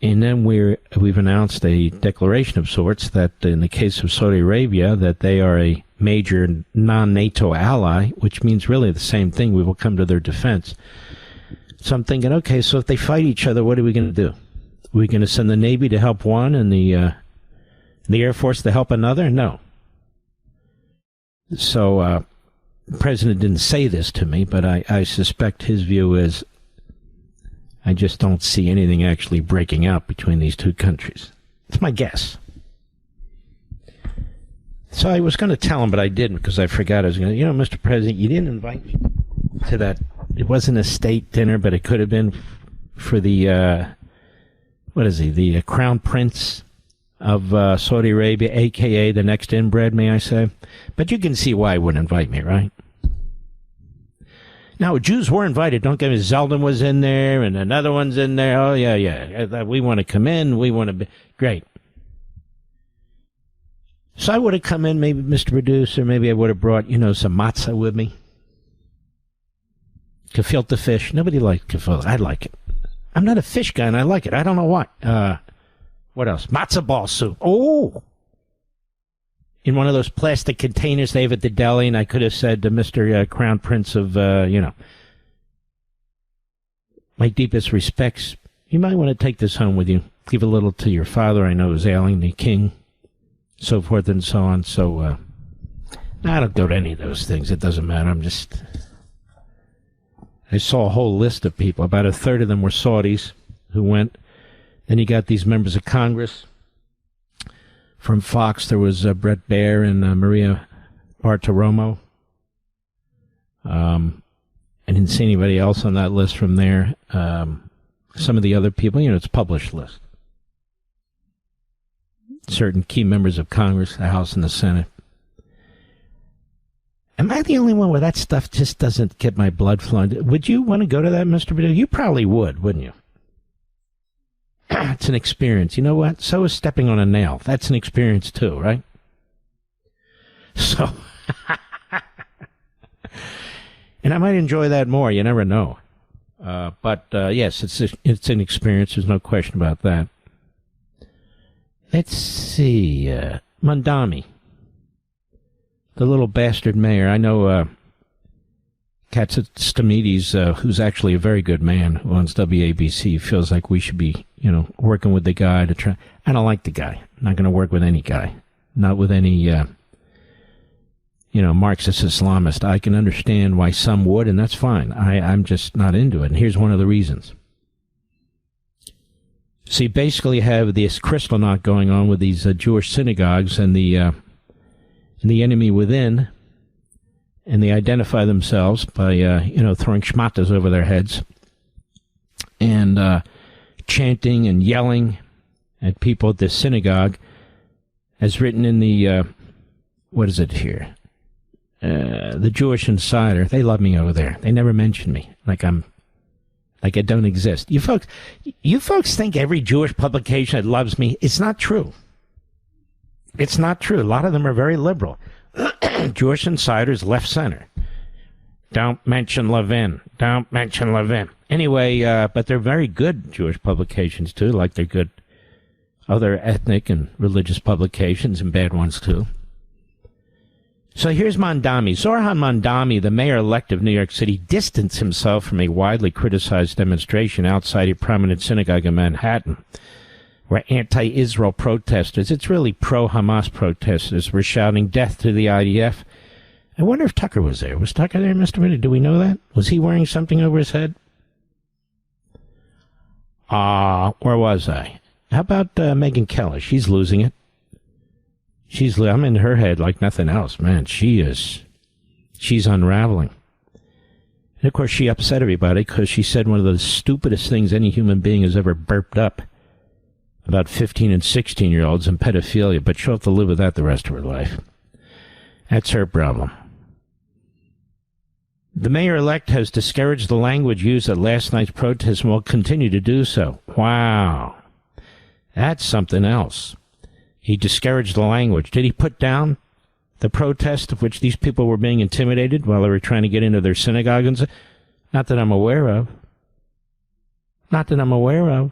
Speaker 1: And then we've announced a declaration of sorts that in the case of Saudi Arabia, that they are a major non-NATO ally, which means really the same thing. We will come to their defense. So I'm thinking, okay, so if they fight each other, what are we going to do? Are we going to send the Navy to help one and the Air Force to help another? No. So the president didn't say this to me, but I suspect his view is, I just don't see anything actually breaking out between these two countries. It's my guess. So I was going to tell him, but I didn't, because I forgot. I was going to, Mr. President, you didn't invite me to that. It wasn't a state dinner, but it could have been for the, the Crown Prince of Saudi Arabia, a.k.a. the next inbred, may I say. But you can see why he wouldn't invite me, right? Now, Jews were invited. Don't get me. Zeldin was in there, and another one's in there. Oh, yeah. We want to come in. We want to be. Great. So I would have come in, maybe, Mr. Producer, maybe I would have brought, some matzah with me. Gefilte fish. Nobody likes gefilte. I like it. I'm not a fish guy, and I like it. I don't know why. What else? Matzah ball soup. Oh! in one of those plastic containers they have at the deli, and I could have said to Mr. Crown Prince of, my deepest respects, you might want to take this home with you. Give a little to your father, I know is ailing, the king, so forth and so on. So, I don't go to any of those things. It doesn't matter. I saw a whole list of people. About a third of them were Saudis who went. Then you got these members of Congress. From Fox, there was Brett Baer and Maria Bartiromo. I didn't see anybody else on that list from there. Some of the other people, it's a published list. Certain key members of Congress, the House and the Senate. Am I the only one where that stuff just doesn't get my blood flowing? Would you want to go to that, Mr. Bidell? You probably would, wouldn't you? It's an experience. You know what? So is stepping on a nail. That's an experience too, right? So, and I might enjoy that more. You never know. But yes, it's an experience. There's no question about that. Let's see. Mondami, the little bastard mayor. I know Katsistamides, who's actually a very good man, who owns WABC, feels like we should be, working with the guy to try. I don't like the guy. I'm not going to work with any guy. Not with any, Marxist Islamist. I can understand why some would, and that's fine. I'm just not into it. And here's one of the reasons. So you basically have this crystal knot going on with these Jewish synagogues and the enemy within, and they identify themselves by, throwing shmatas over their heads and chanting and yelling at people at this synagogue, as written in the, what is it here? The Jewish Insider. They love me over there. They never mention me. Like I don't exist. You folks think every Jewish publication that loves me. It's not true. It's not true. A lot of them are very liberal. Jewish Insider's left center. Don't mention Levin. Don't mention Levin. Anyway, but they're very good Jewish publications too, like they're good other ethnic and religious publications, and bad ones too. So here's Mondami. Zoran Mondami, the mayor-elect of New York City, distanced himself from a widely criticized demonstration outside a prominent synagogue in Manhattan, where anti-Israel protesters, it's really pro-Hamas protesters, were shouting death to the IDF. I wonder if Tucker was there. Was Tucker there, Mr. Minnie? Do we know that? Was he wearing something over his head? Where was I? How about Megyn Kelly? She's losing it. I'm in her head like nothing else. Man, she's unraveling. And of course, she upset everybody because she said one of the stupidest things any human being has ever burped up about 15 and 16-year-olds and pedophilia, but she'll have to live with that the rest of her life. That's her problem. The mayor-elect has discouraged the language used at last night's protest and will continue to do so. Wow. That's something else. He discouraged the language. Did he put down the protest of which these people were being intimidated while they were trying to get into their synagogue? Not that I'm aware of. Not that I'm aware of.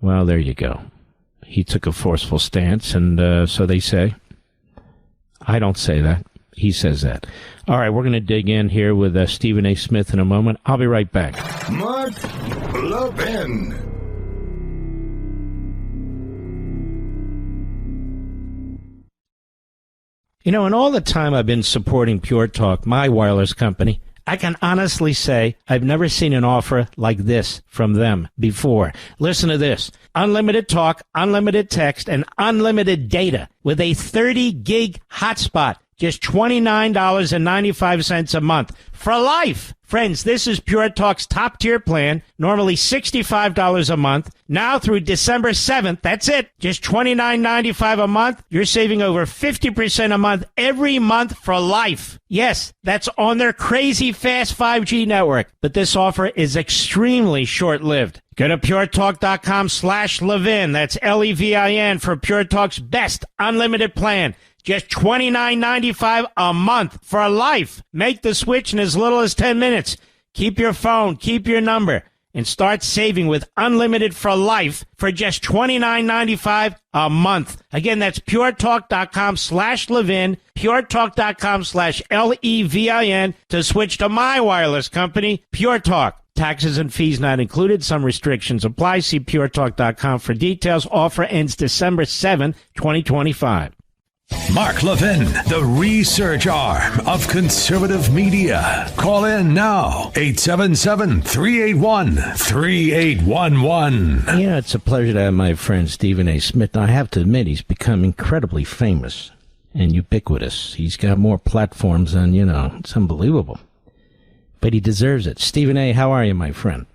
Speaker 1: Well, there you go. He took a forceful stance, and so they say. I don't say that. He says that. All right, we're going to dig in here with Stephen A. Smith in a moment. I'll be right back.
Speaker 2: Mark Levin.
Speaker 1: In all the time I've been supporting Pure Talk, my wireless company, I can honestly say I've never seen an offer like this from them before. Listen to this. Unlimited talk, unlimited text, and unlimited data with a 30-gig hotspot. Just $29.95 a month for life. Friends, this is Pure Talk's top-tier plan, normally $65 a month. Now through December 7th, that's it. Just $29.95 a month. You're saving over 50% a month every month for life. Yes, that's on their crazy fast 5G network. But this offer is extremely short-lived. Go to puretalk.com/Levin. That's Levin for Pure Talk's best unlimited plan. Just $29.95 a month for life. Make the switch in as little as 10 minutes. Keep your phone. Keep your number. and start saving with unlimited for life for just $29.95 a month. Again, that's puretalk.com/Levin, puretalk.com/LEVIN to switch to my wireless company, Pure Talk. Taxes and fees not included. Some restrictions apply. See puretalk.com for details. Offer ends December 7, 2025.
Speaker 8: Mark Levin, the research arm of conservative media. Call in now, 877-381-3811.
Speaker 1: You know, it's a pleasure to have my friend Stephen A. Smith. I have to admit, he's become incredibly famous and ubiquitous. He's got more platforms than, it's unbelievable. But he deserves it. Stephen A., how are you, my friend?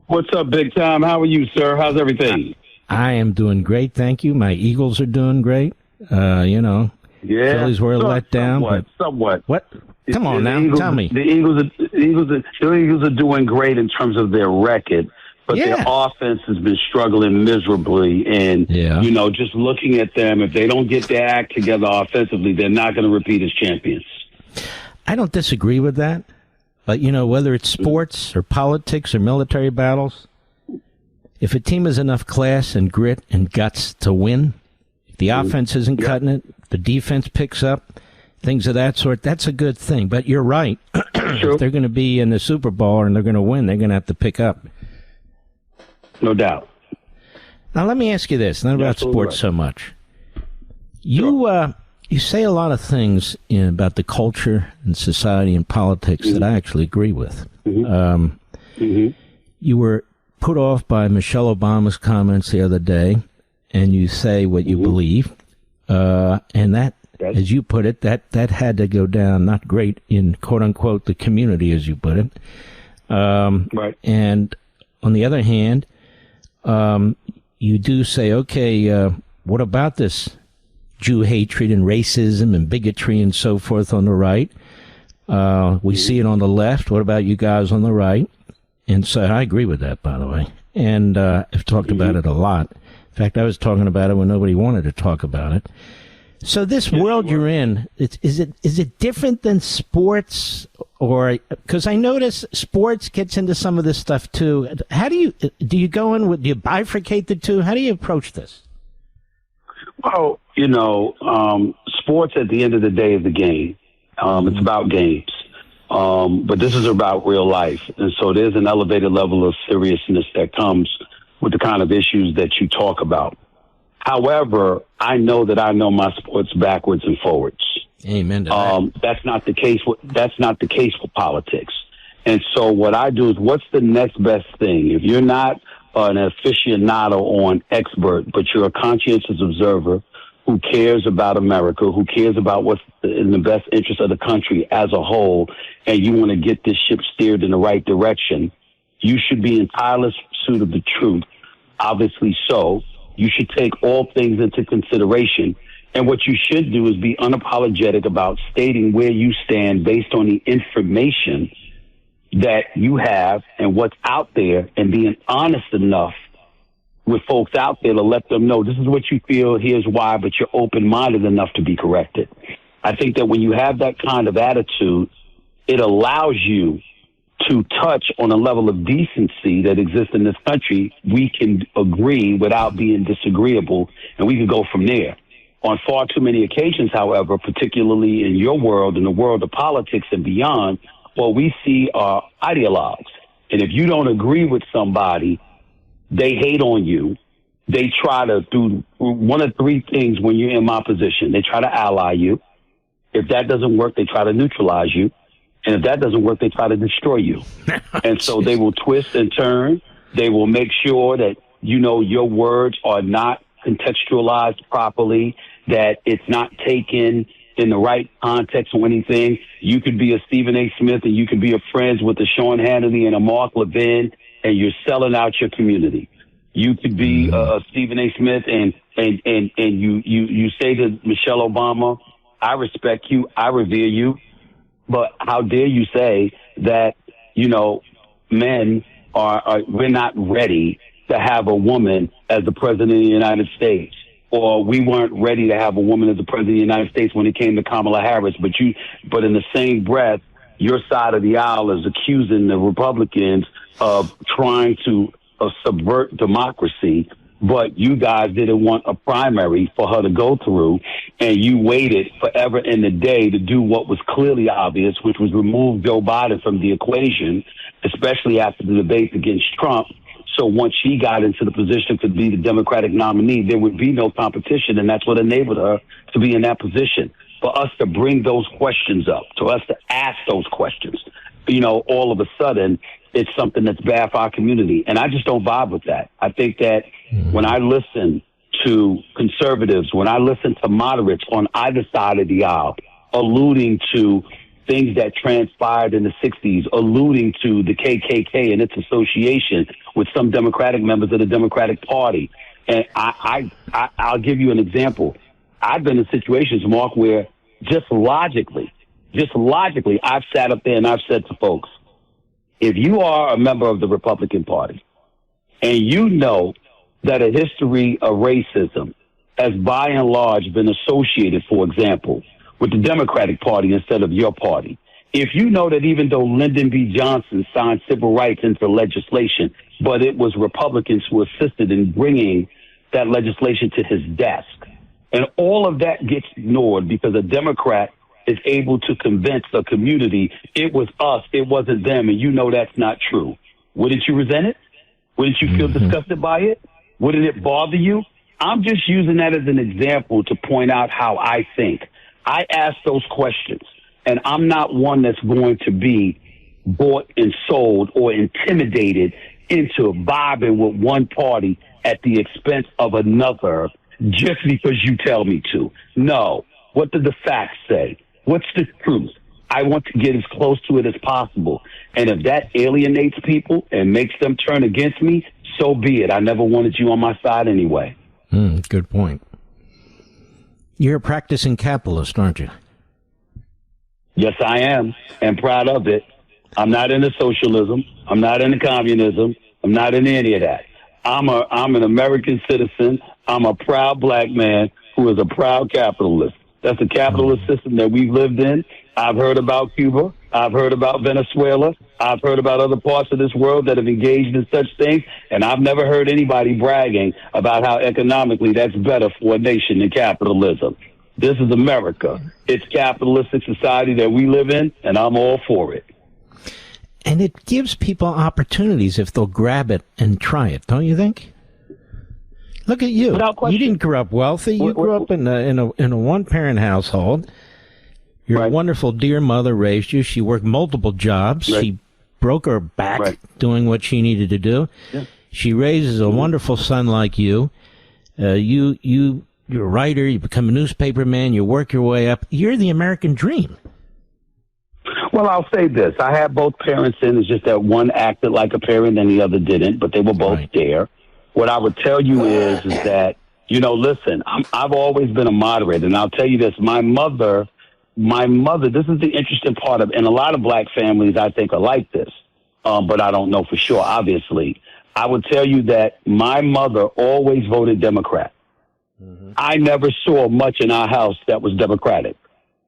Speaker 9: What's up, Big Time? How are you, sir? How's everything?
Speaker 1: I am doing great, thank you. My Eagles are doing great. Phillies were let down.
Speaker 9: Somewhat.
Speaker 1: What? Come on now, tell me.
Speaker 9: The Eagles are doing great in terms of their record, but their offense has been struggling miserably. And, just looking at them, if they don't get their act together offensively, they're not going to repeat as champions.
Speaker 1: I don't disagree with that. But, whether it's sports or politics or military battles, if a team has enough class and grit and guts to win, the offense isn't cutting it, the defense picks up, things of that sort, that's a good thing. But you're right. If they're going to be in the Super Bowl and they're going to win, they're going to have to pick up.
Speaker 9: No doubt.
Speaker 1: Now, let me ask you this, not about sports so much. You say a lot of things about the culture and society and politics that I actually agree with. You were put off by Michelle Obama's comments the other day, and you say what you believe, and that, as you put it, that had to go down not great in quote-unquote the community, as you put it.
Speaker 9: Right.
Speaker 1: And on the other hand, you do say, okay, what about this Jew hatred and racism and bigotry and so forth on the right? We see it on the left. What about you guys on the right? And so I agree with that, by the way. And I've talked about it a lot. In fact, I was talking about it when nobody wanted to talk about it. So this world you're in, is it different than sports? Or because I notice sports gets into some of this stuff too. How do you go in with, do you bifurcate the two? How do you approach this?
Speaker 9: Well, sports at the end of the day is the game. It's about games. But this is about real life. And so there's an elevated level of seriousness that comes with the kind of issues that you talk about. However, I know that I know my sports backwards and forwards.
Speaker 1: Amen to that.
Speaker 9: That's not the case with politics. And so what I do is, what's the next best thing? If you're not an aficionado or an expert, but you're a conscientious observer who cares about America, who cares about what's in the best interest of the country as a whole, and you want to get this ship steered in the right direction, you should be in tireless pursuit of the truth. Obviously so. You should take all things into consideration. And what you should do is be unapologetic about stating where you stand based on the information that you have and what's out there, and being honest enough with folks out there to let them know this is what you feel, here's why, but you're open-minded enough to be corrected. I think that when you have that kind of attitude, it allows you to touch on a level of decency that exists in this country. We can agree without being disagreeable, and we can go from there. On far too many occasions, however, particularly in your world, in the world of politics and beyond, what we see are ideologues. And if you don't agree with somebody, they hate on you. They try to do one of three things when you're in my position. They try to ally you. If that doesn't work, they try to neutralize you. And if that doesn't work, they try to destroy you. And so they will twist and turn. They will make sure that, your words are not contextualized properly, that it's not taken in the right context or anything. You could be a Stephen A. Smith and you could be a friends with a Sean Hannity and a Mark Levin, and you're selling out your community. You could be a Stephen A. Smith and you say to Michelle Obama, I respect you, I revere you, but how dare you say that, men we're not ready to have a woman as the president of the United States, or we weren't ready to have a woman as the president of the United States when it came to Kamala Harris, but in the same breath, your side of the aisle is accusing the Republicans of trying to subvert democracy, but you guys didn't want a primary for her to go through, and you waited forever in the day to do what was clearly obvious, which was remove Joe Biden from the equation, especially after the debate against Trump. So once she got into the position to be the Democratic nominee, there would be no competition, and that's what enabled her to be in that position. For us to bring those questions up, to us to ask those questions, all of a sudden, it's something that's bad for our community. And I just don't vibe with that. I think that when I listen to conservatives, when I listen to moderates on either side of the aisle, alluding to things that transpired in the 60s, alluding to the KKK and its association with some Democratic members of the Democratic Party. And I'll give you an example. I've been in situations, Mark, where just logically, I've sat up there and I've said to folks, if you are a member of the Republican Party and you know that a history of racism has by and large been associated, for example, with the Democratic Party instead of your party, if you know that even though Lyndon B. Johnson signed civil rights into legislation, but it was Republicans who assisted in bringing that legislation to his desk, and all of that gets ignored because a Democrat is able to convince the community it was us, it wasn't them, and you know that's not true. Wouldn't you resent it? Wouldn't you feel disgusted by it? Wouldn't it bother you? I'm just using that as an example to point out how I think. I ask those questions, and I'm not one that's going to be bought and sold or intimidated into vibing with one party at the expense of another just because you tell me to. No. What do the facts say? What's the truth? I want to get as close to it as possible. And if that alienates people and makes them turn against me, so be it. I never wanted you on my side anyway.
Speaker 1: Good point. You're a practicing capitalist, aren't you?
Speaker 9: Yes, I am, and proud of it. I'm not into socialism. I'm not into communism. I'm not into any of that. I'm an American citizen. I'm a proud black man who is a proud capitalist. That's the capitalist system that we've lived in. I've heard about Cuba. I've heard about Venezuela. I've heard about other parts of this world that have engaged in such things, and I've never heard anybody bragging about how economically that's better for a nation than capitalism. This is America. It's capitalistic society that we live in, and I'm all for it.
Speaker 1: And it gives people opportunities if they'll grab it and try it, don't you think? Look at you. You didn't grow up wealthy. You grew up in a one-parent household. Your wonderful dear mother raised you. She worked multiple jobs. Right. She broke her back doing what she needed to do. Yeah. She raises a wonderful son like you. You're a writer. You become a newspaper man. You work your way up. You're the American dream.
Speaker 9: Well, I'll say this. I had both parents in. It's just that one acted like a parent and the other didn't, but they were both there. What I would tell you is that, listen, I've always been a moderator, and I'll tell you this. My mother, this is the interesting part of, and a lot of black families, I think, are like this, but I don't know for sure, obviously. I would tell you that my mother always voted Democrat. Mm-hmm. I never saw much in our house that was Democratic.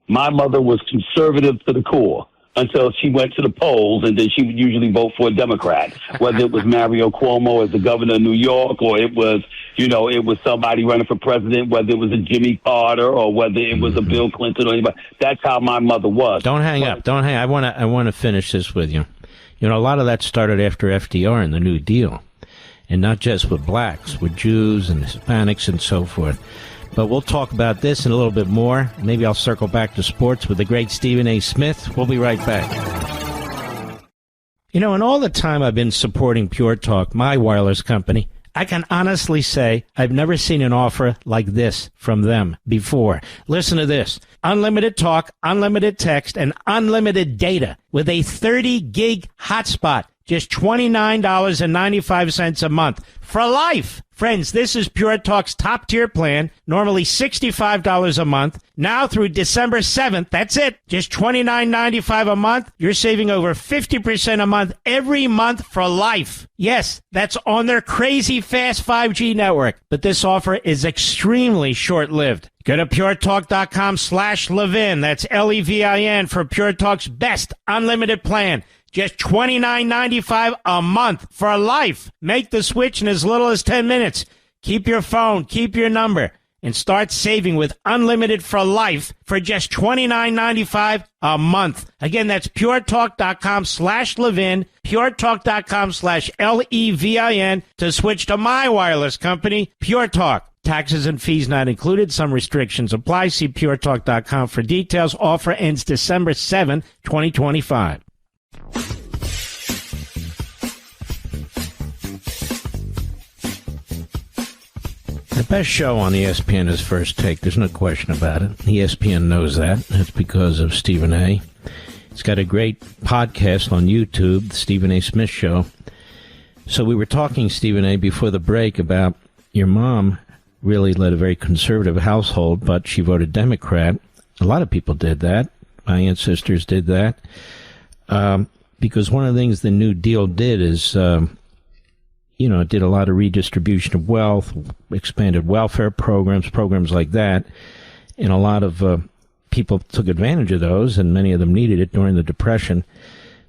Speaker 9: My mother was conservative to the core until she went to the polls, and then she would usually vote for a Democrat, whether it was Mario Cuomo as the governor of New York, or it was, it was somebody running for president, whether it was a Jimmy Carter or whether it was a Bill Clinton or anybody. That's how my mother was.
Speaker 1: Don't hang up. I want to finish this with you. A lot of that started after FDR and the New Deal, and not just with blacks, with Jews and Hispanics and so forth. But we'll talk about this and a little bit more. Maybe I'll circle back to sports with the great Stephen A. Smith. We'll be right back. In all the time I've been supporting Pure Talk, my wireless company, I can honestly say I've never seen an offer like this from them before. Listen to this. Unlimited talk, unlimited text, and unlimited data with a 30-gig hotspot. Just $29.95 a month for life. Friends, this is Pure Talk's top-tier plan, normally $65 a month. Now through December 7th, that's it. Just $29.95 a month. You're saving over 50% a month every month for life. Yes, that's on their crazy fast 5G network. But this offer is extremely short-lived. Go to puretalk.com/Levin. That's Levin for Pure Talk's best unlimited plan. Just $29.95 a month for life. Make the switch in as little as 10 minutes. Keep your phone, keep your number, and start saving with unlimited for life for just $29.95 a month. Again, that's puretalk.com/Levin, puretalk.com/Levin to switch to my wireless company, Pure Talk. Taxes and fees not included. Some restrictions apply. See puretalk.com for details. Offer ends December 7, 2025. The best show on ESPN is First Take. There's no question about it. ESPN knows that. That's because of Stephen A. It's got a great podcast on YouTube, the Stephen A. Smith Show. So we were talking, Stephen A., before the break about your mom really led a very conservative household, but she voted Democrat. A lot of people did that. My ancestors did that. Because one of the things the New Deal did is, it did a lot of redistribution of wealth, expanded welfare programs like that. And a lot of people took advantage of those, and many of them needed it during the Depression.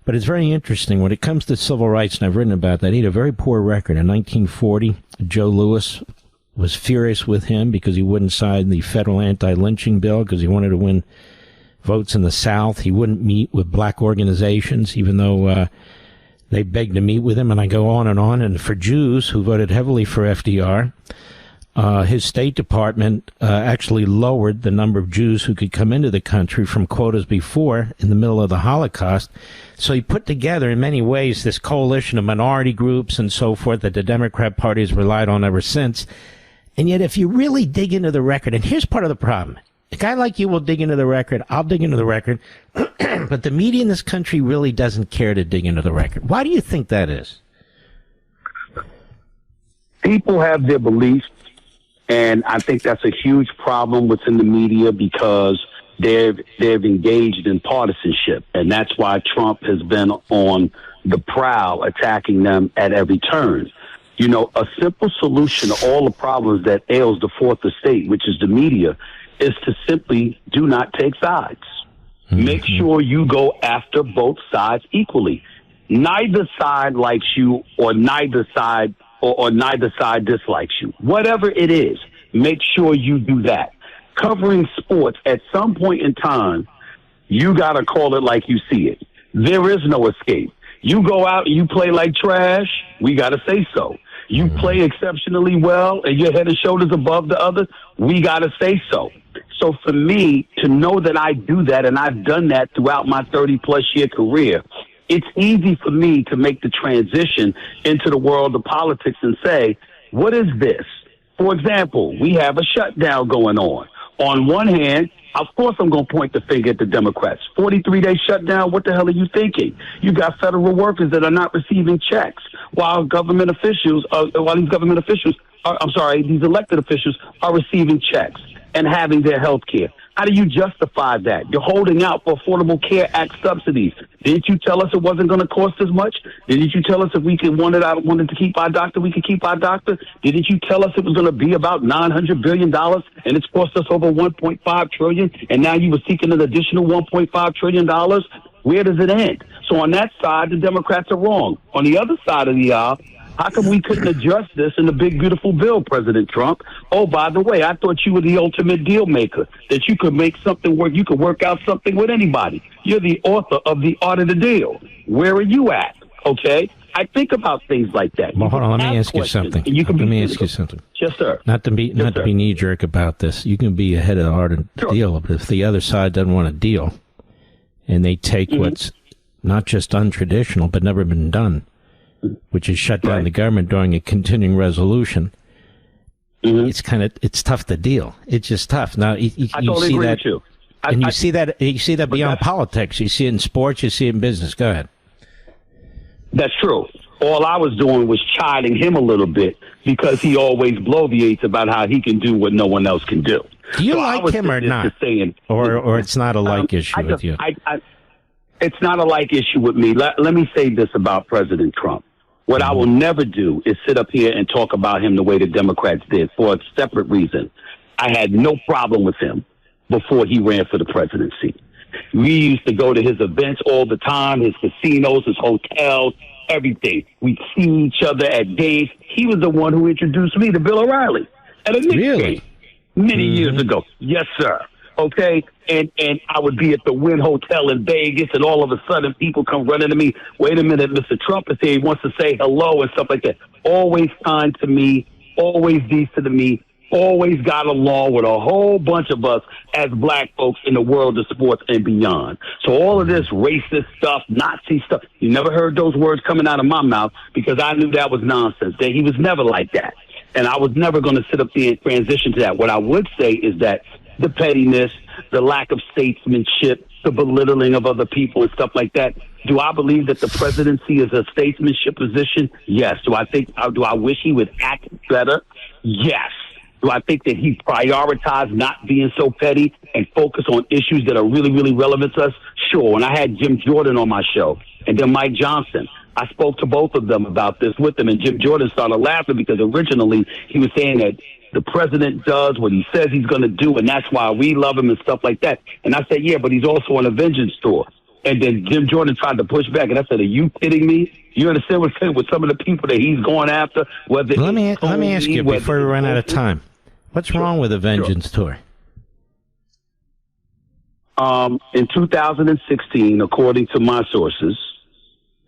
Speaker 1: But it's very interesting. When it comes to civil rights, and I've written about that, he had a very poor record. In 1940, Joe Louis was furious with him because he wouldn't sign the federal anti-lynching bill because he wanted to win votes in the South. He wouldn't meet with black organizations, even though they begged to meet with him, and I go on. And for Jews who voted heavily for FDR, his State Department actually lowered the number of Jews who could come into the country from quotas before in the middle of the Holocaust. So he put together, in many ways, this coalition of minority groups and so forth that the Democrat Party has relied on ever since. And yet, if you really dig into the record, and here's part of the problem. A guy like you will dig into the record. I'll dig into the record. But the media in this country really doesn't care to dig into the record. Why do you think that is?
Speaker 9: People have their beliefs, and I think that's a huge problem within the media because they've engaged in partisanship, and that's why Trump has been on the prowl, attacking them at every turn. You know, a simple solution to all the problems that ails the fourth estate, which is the media, is to simply do not take sides. Mm-hmm. Make sure you go after both sides equally. Neither side likes you, or neither side dislikes you. Whatever it is, make sure you do that. Covering sports, at some point in time, you got to call it like you see it. There is no escape. You go out and you play like trash, we got to say so. You play exceptionally well and you're head and shoulders above the others, we got to say so. So for me to know that I do that, and I've done that throughout my 30-plus year career, it's easy for me to make the transition into the world of politics and say, what is this? For example, we have a shutdown going on. On one hand, of course I'm going to point the finger at the Democrats. 43-day shutdown, what the hell are you thinking? You got federal workers that are not receiving checks while these elected officials are receiving checks and having their health care. How do you justify that? You're holding out for Affordable Care Act subsidies. Didn't you tell us it wasn't going to cost as much? Didn't you tell us if we wanted to keep our doctor, we could keep our doctor? Didn't you tell us it was going to be about $900 billion and it's cost us over $1.5 trillion, and now you were seeking an additional $1.5 trillion? Where does it end? So on that side, the Democrats are wrong. On the other side of the aisle, how come we couldn't address this in the big, beautiful bill, President Trump? Oh, by the way, I thought you were the ultimate deal maker, that you could make something work. You could work out something with anybody. You're the author of The Art of the Deal. Where are you at? Okay? I think about things like that.
Speaker 1: Well, hold on. Let me ask you something. Let me ask you something.
Speaker 9: Yes, sir.
Speaker 1: Not to be knee-jerk about this. You can be ahead of the art of the deal, but if the other side doesn't want a deal and they take what's not just untraditional but never been done, which is shut down the government during a continuing resolution, it's tough to deal. It's just tough. Now you see that, you see that beyond politics. You see it in sports. You see it in business. Go ahead.
Speaker 9: That's true. All I was doing was chiding him a little bit because he always bloviates about how he can do what no one else can do.
Speaker 1: Do you like him or not? Or it's not a like issue with you?
Speaker 9: It's not a like issue with me. Let me say this about President Trump. What I will never do is sit up here and talk about him the way the Democrats did for a separate reason. I had no problem with him before he ran for the presidency. We used to go to his events all the time, his casinos, his hotels, everything. We'd see each other at games. He was the one who introduced me to Bill O'Reilly at a Knicks game many years ago. Yes, sir. Okay, and I would be at the Wynn Hotel in Vegas, and all of a sudden people come running to me. Wait a minute, Mr. Trump is here. He wants to say hello and stuff like that. Always kind to me, always decent to me, always got along with a whole bunch of us as black folks in the world of sports and beyond. So all of this racist stuff, Nazi stuff, you never heard those words coming out of my mouth because I knew that was nonsense. That he was never like that. And I was never going to sit up there and transition to that. What I would say is that the pettiness, the lack of statesmanship, the belittling of other people and stuff like that. Do I believe that the presidency is a statesmanship position? Yes. Do I wish he would act better? Yes. Do I think that he prioritized not being so petty and focus on issues that are really, really relevant to us? Sure. And I had Jim Jordan on my show and then Mike Johnson. I spoke to both of them about this with them, and Jim Jordan started laughing because originally he was saying that the president does what he says he's going to do, and that's why we love him and stuff like that. And I said, yeah, but he's also on a vengeance tour. And then Jim Jordan tried to push back, and I said, are you kidding me? You understand what I'm saying with some of the people that he's going after? Let me
Speaker 1: ask you before we run out of time. What's wrong with a vengeance tour?
Speaker 9: In 2016, according to my sources,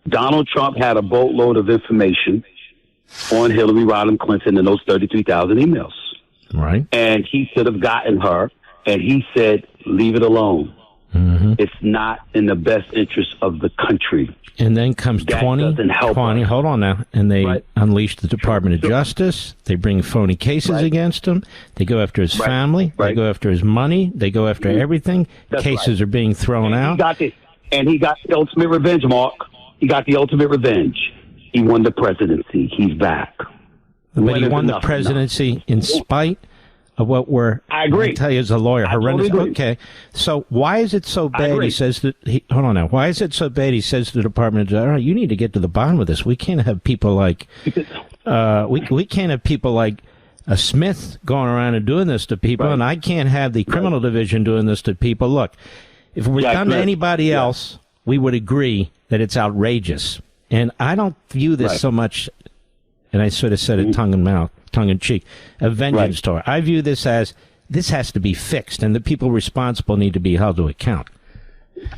Speaker 9: Donald Trump had a boatload of information on Hillary Rodham Clinton and those 33,000 emails.
Speaker 1: Right.
Speaker 9: And he should have gotten her, and he said, leave it alone.
Speaker 1: Mm-hmm.
Speaker 9: It's not in the best interest of the country.
Speaker 1: And then comes 20, hold on now, and they unleash the Department of Justice. They bring phony cases against him. They go after his family. They go after his money. They go after everything. Cases are being thrown out.
Speaker 9: He got the ultimate revenge, Mark. He got the ultimate revenge. He won the presidency. He's back.
Speaker 1: But he won the presidency in spite of what I agree. I tell you as a lawyer, horrendous. Totally okay, so why is it so bad? He says that. Hold on now. Why is it so bad? He says to the Department of Justice, you need to get to the bottom of this. We can't have people like we can't have people like Smith going around and doing this to people, and I can't have the criminal division doing this to people. Look, if it was done to anybody else, we would agree that it's outrageous. And I don't view this so much, and I sort of said it tongue in cheek, a vengeance tour. I view this as this has to be fixed, and the people responsible need to be held to account.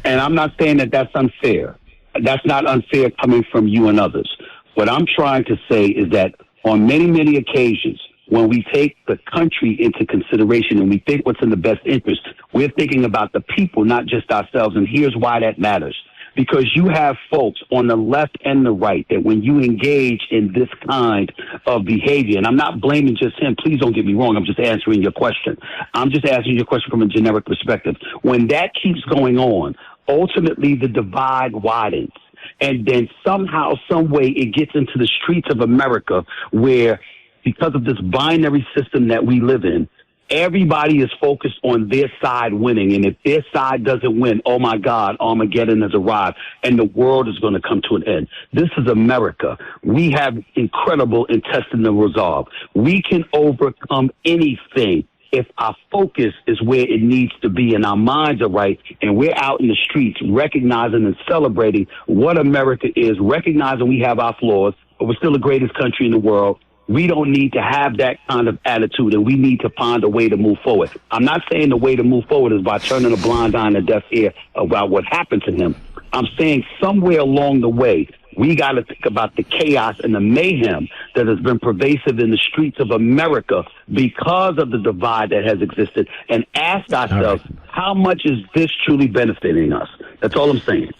Speaker 9: And I'm not saying that that's unfair. That's not unfair coming from you and others. What I'm trying to say is that on many, many occasions, when we take the country into consideration and we think what's in the best interest, we're thinking about the people, not just ourselves. And here's why that matters. Because you have folks on the left and the right that when you engage in this kind of behavior, and I'm not blaming just him, please don't get me wrong, I'm just answering your question. I'm just answering your question from a generic perspective. When that keeps going on, ultimately the divide widens. And then somehow, some way, it gets into the streets of America where, because of this binary system that we live in, everybody is focused on their side winning. And if their side doesn't win, oh my God, Armageddon has arrived and the world is going to come to an end. This is America. We have incredible intestinal resolve. We can overcome anything if our focus is where it needs to be and our minds are right and we're out in the streets recognizing and celebrating what America is, recognizing we have our flaws, but we're still the greatest country in the world. We don't need to have that kind of attitude, and we need to find a way to move forward. I'm not saying the way to move forward is by turning a blind eye and a deaf ear about what happened to him. I'm saying somewhere along the way, we got to think about the chaos and the mayhem that has been pervasive in the streets of America because of the divide that has existed, and ask ourselves, how much is this truly benefiting us? That's all I'm saying.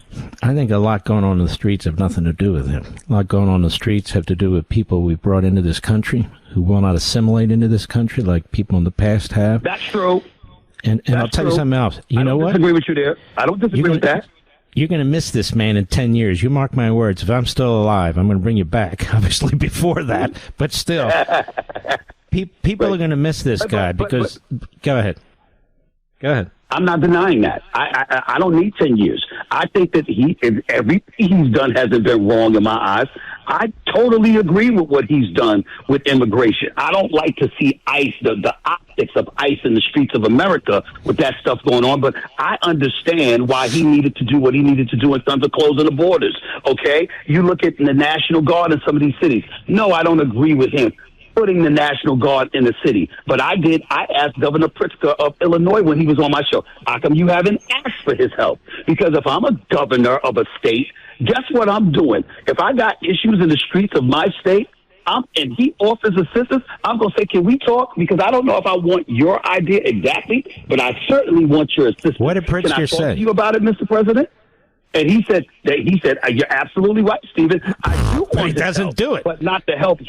Speaker 1: I think a lot going on in the streets have nothing to do with him. A lot going on in the streets have to do with people we brought into this country who will not assimilate into this country like people in the past have.
Speaker 9: That's true.
Speaker 1: And I'll tell you something else. You know what?
Speaker 9: I don't disagree with you there. I don't disagree with that.
Speaker 1: you're going to miss this man in 10 years. You mark my words. If I'm still alive, I'm going to bring you back. Obviously before that, but still. People are going to miss this guy because... Go ahead. Go ahead.
Speaker 9: I'm not denying that. I don't need 10 years. I think that everything he's done hasn't been wrong in my eyes. I totally agree with what he's done with immigration. I don't like to see ICE, the optics of ICE in the streets of America with that stuff going on, but I understand why he needed to do what he needed to do in terms of closing the borders, okay? You look at the National Guard in some of these cities. No, I don't agree with him putting the National Guard in the city. But I asked Governor Pritzker of Illinois when he was on my show, how come you haven't asked for his help? Because if I'm a governor of a state, guess what I'm doing? If I got issues in the streets of my state, and he offers assistance, I'm going to say, can we talk? Because I don't know if I want your idea exactly, but I certainly want your assistance.
Speaker 1: What did Pritzker
Speaker 9: Can I
Speaker 1: say?
Speaker 9: talk to you about it, Mr. President? And he said, you're absolutely right, Stephen. I do want
Speaker 1: he doesn't
Speaker 9: help,
Speaker 1: do it.
Speaker 9: but not to help.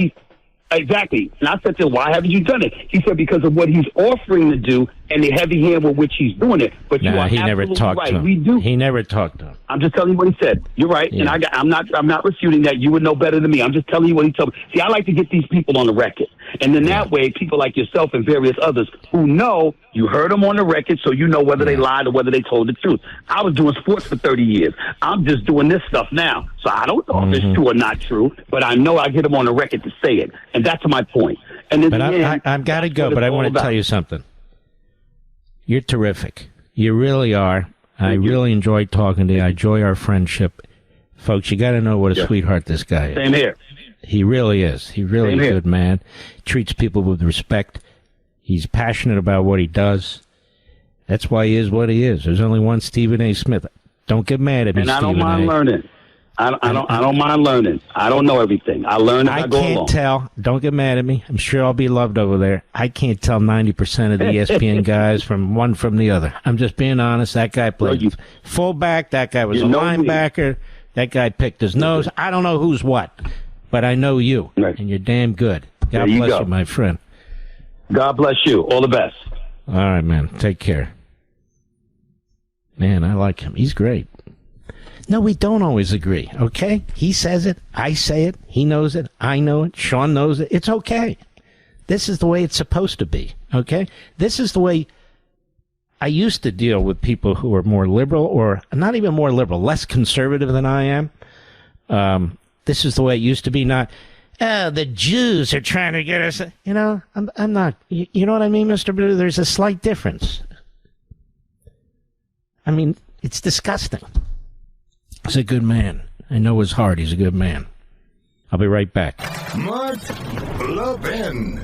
Speaker 9: Exactly. And I said to him, why haven't you done it? He said, because of what he's offering to do and the heavy hand with which he's doing it. But you are
Speaker 1: he never
Speaker 9: absolutely
Speaker 1: talked
Speaker 9: right.
Speaker 1: to him.
Speaker 9: We do.
Speaker 1: He never talked to him.
Speaker 9: I'm just telling you what he said. You're right.
Speaker 1: Yeah.
Speaker 9: And I'm not refuting that. You would know better than me. I'm just telling you what he told me. See, I like to get these people on the record. And then that way, people like yourself and various others who know you heard them on the record, so you know whether they lied or whether they told the truth. I was doing sports for 30 years. I'm just doing this stuff now. So I don't know if it's true or not true, but I know I get them on the record to say it. And that's my point. And then
Speaker 1: I've got to go, but I want to tell you something. You're terrific. You really are. I really enjoyed talking to you. I enjoy our friendship. Folks, you got to know what a sweetheart this guy is.
Speaker 9: Same here.
Speaker 1: He really is. He really is a good man. Treats people with respect. He's passionate about what he does. That's why he is what he is. There's only one Stephen A. Smith. Don't get mad at me,
Speaker 9: and I don't
Speaker 1: Stephen
Speaker 9: mind
Speaker 1: A.
Speaker 9: learning. I don't mind learning. I don't know everything. I learn as I go along.
Speaker 1: I can't tell. Don't get mad at me. I'm sure I'll be loved over there. I can't tell 90% of the ESPN guys from one from the other. I'm just being honest. That guy played fullback. That guy was a linebacker. That guy picked his nose. I don't know who's what, but I know you, and you're damn good. God bless you, my friend.
Speaker 9: God bless you. All the best.
Speaker 1: All right, man. Take care. Man, I like him. He's great. No, we don't always agree, okay? He says it, I say it, he knows it, I know it, Sean knows it. It's okay. This is the way it's supposed to be, okay? This is the way I used to deal with people who are more liberal, or not even more liberal, less conservative than I am. This is the way it used to be, not, the Jews are trying to get us. You know, I'm not, you know what I mean, Mr. Blue? There's a slight difference. I mean, it's disgusting. He's a good man. I know his heart. He's a good man. I'll be right back.
Speaker 2: Mark Levin.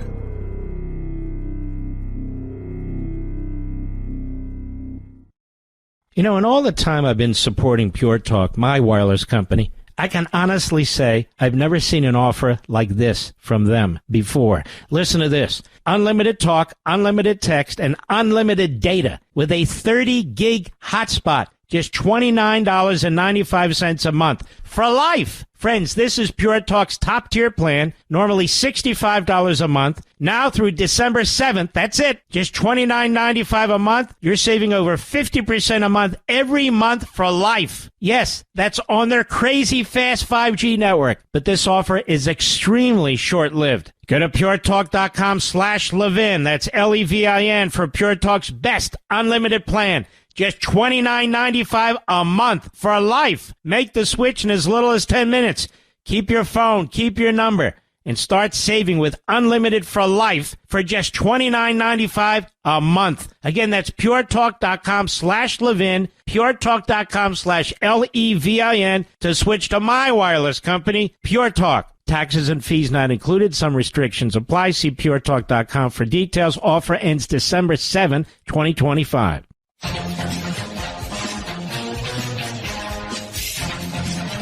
Speaker 1: You know, in all the time I've been supporting Pure Talk, my wireless company, I can honestly say I've never seen an offer like this from them before. Listen to this. Unlimited talk, unlimited text, and unlimited data with a 30-gig hotspot. Just $29.95 a month for life. Friends, this is Pure Talk's top-tier plan, normally $65 a month. Now through December 7th, that's it. Just $29.95 a month. You're saving over 50% a month every month for life. Yes, that's on their crazy fast 5G network. But this offer is extremely short-lived. Go to puretalk.com/Levin. That's Levin for Pure Talk's best unlimited plan. Just $29.95 a month for life. Make the switch in as little as 10 minutes. Keep your phone, keep your number, and start saving with unlimited for life for just $29.95 a month. Again, that's puretalk.com/Levin, puretalk.com/Levin to switch to my wireless company, Pure Talk. Taxes and fees not included. Some restrictions apply. See puretalk.com for details. Offer ends December 7, 2025.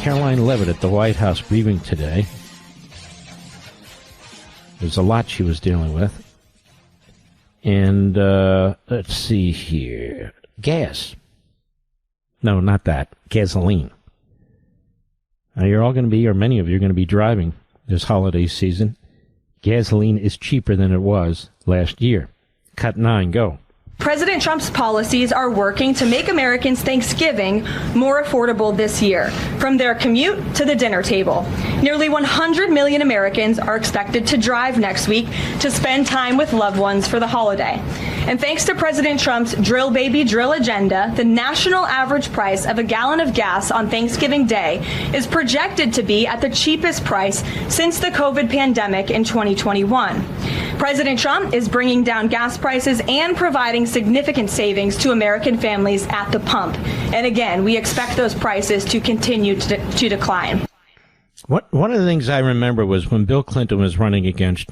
Speaker 1: Caroline Levitt at the White House briefing today. There's a lot she was dealing with. And let's see here. Gas. No, not that. Gasoline. Now you're all going to be, or many of you are going to be driving this holiday season. Gasoline is cheaper than it was last year. Cut 9, go.
Speaker 6: President Trump's policies are working to make Americans' Thanksgiving more affordable this year, from their commute to the dinner table. Nearly 100 million Americans are expected to drive next week to spend time with loved ones for the holiday. And thanks to President Trump's drill baby drill agenda, the national average price of a gallon of gas on Thanksgiving Day is projected to be at the cheapest price since the COVID pandemic in 2021. President Trump is bringing down gas prices and providing significant savings to American families at the pump. And again, we expect those prices to continue to decline.
Speaker 1: One of the things I remember was when Bill Clinton was running against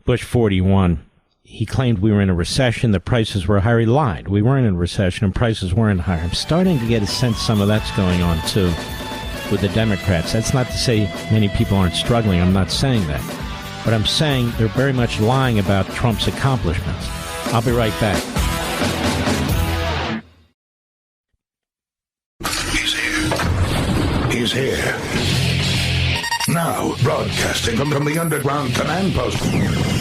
Speaker 1: Bush 41, he claimed we were in a recession, the prices were higher. He lied. We weren't in a recession and prices weren't higher. I'm starting to get a sense some of that's going on, too, with the Democrats. That's not to say many people aren't struggling. I'm not saying that. But I'm saying they're very much lying about Trump's accomplishments. I'll be right back.
Speaker 2: He's here. Now, broadcasting from the underground command post,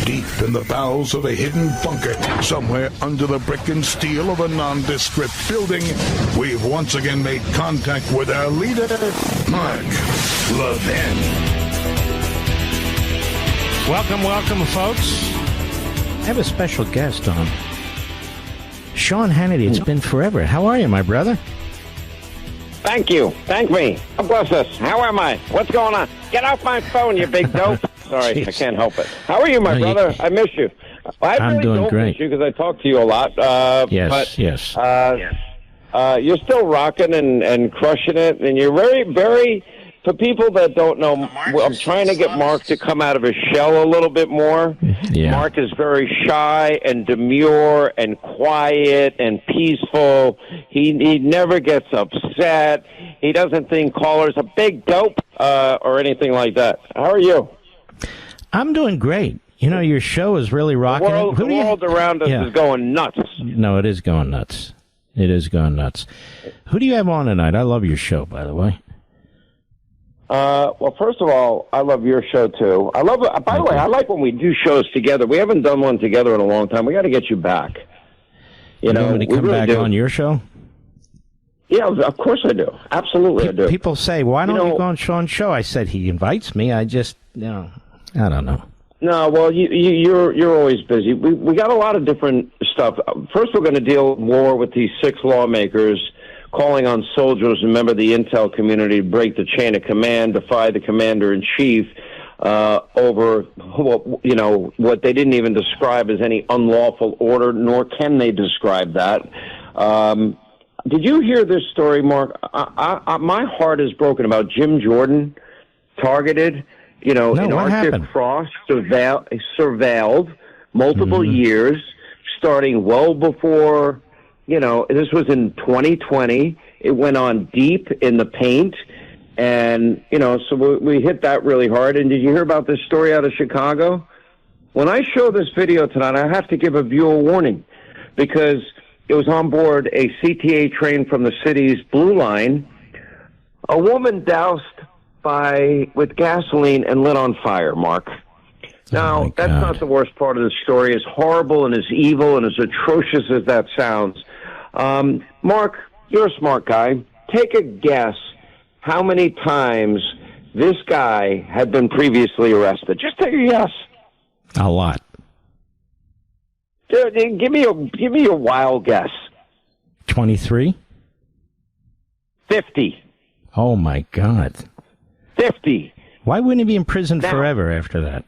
Speaker 2: deep in the bowels of a hidden bunker, somewhere under the brick and steel of a nondescript building, we've once again made contact with our leader, Mark Levin.
Speaker 1: Welcome, folks. I have a special guest on. Sean Hannity, it's been forever. How are you, my brother?
Speaker 10: Thank you. Thank me. God bless us. How am I? What's going on? Get off my phone, you big dope. Sorry,
Speaker 1: Jeez.
Speaker 10: I can't help it. How are you, my brother? I miss you.
Speaker 1: I'm doing great.
Speaker 10: Miss you because I talk to you a lot.
Speaker 1: Yes.
Speaker 10: You're still rocking and crushing it, and you're very, very... For people that don't know, I'm trying to get Mark to come out of his shell a little bit more.
Speaker 1: Yeah.
Speaker 10: Mark is very shy and demure and quiet and peaceful. He never gets upset. He doesn't think callers a big dope or anything like that. How are you?
Speaker 1: I'm doing great. You know, your show is really rocking.
Speaker 10: The world around us is going nuts.
Speaker 1: No, it is going nuts. It is going nuts. Who do you have on tonight? I love your show, by the way.
Speaker 10: Well, first of all, I love your show, too. I like when we do shows together. We haven't done one together in a long time. We got to get you back. You know,
Speaker 1: want me to come back on your show?
Speaker 10: Yeah, of course I do. Absolutely, I do.
Speaker 1: People say, why don't you go on Sean's show? I said, he invites me. I just, I don't know.
Speaker 10: No, well, you're always busy. We got a lot of different stuff. First, we're going to deal more with these 6 lawmakers calling on soldiers and member of the intel community to break the chain of command, defy the commander-in-chief over what they didn't even describe as any unlawful order, nor can they describe that. Did you hear this story, Mark? My heart is broken about Jim Jordan targeted, in Arctic Frost, surveilled multiple years, starting well before... this was in 2020. It went on deep in the paint. And, so we hit that really hard. And did you hear about this story out of Chicago? When I show this video tonight, I have to give a viewer warning because it was on board a CTA train from the city's Blue Line. A woman doused with gasoline and lit on fire, Mark. Now, that's not the worst part of the story. As horrible and as evil and as atrocious as that sounds. Mark, you're a smart guy. Take a guess how many times this guy had been previously arrested. Just take a guess.
Speaker 1: A lot.
Speaker 10: Give me a wild guess.
Speaker 1: 23?
Speaker 10: 50.
Speaker 1: Oh, my God.
Speaker 10: 50.
Speaker 1: Why wouldn't he be in prison forever after that?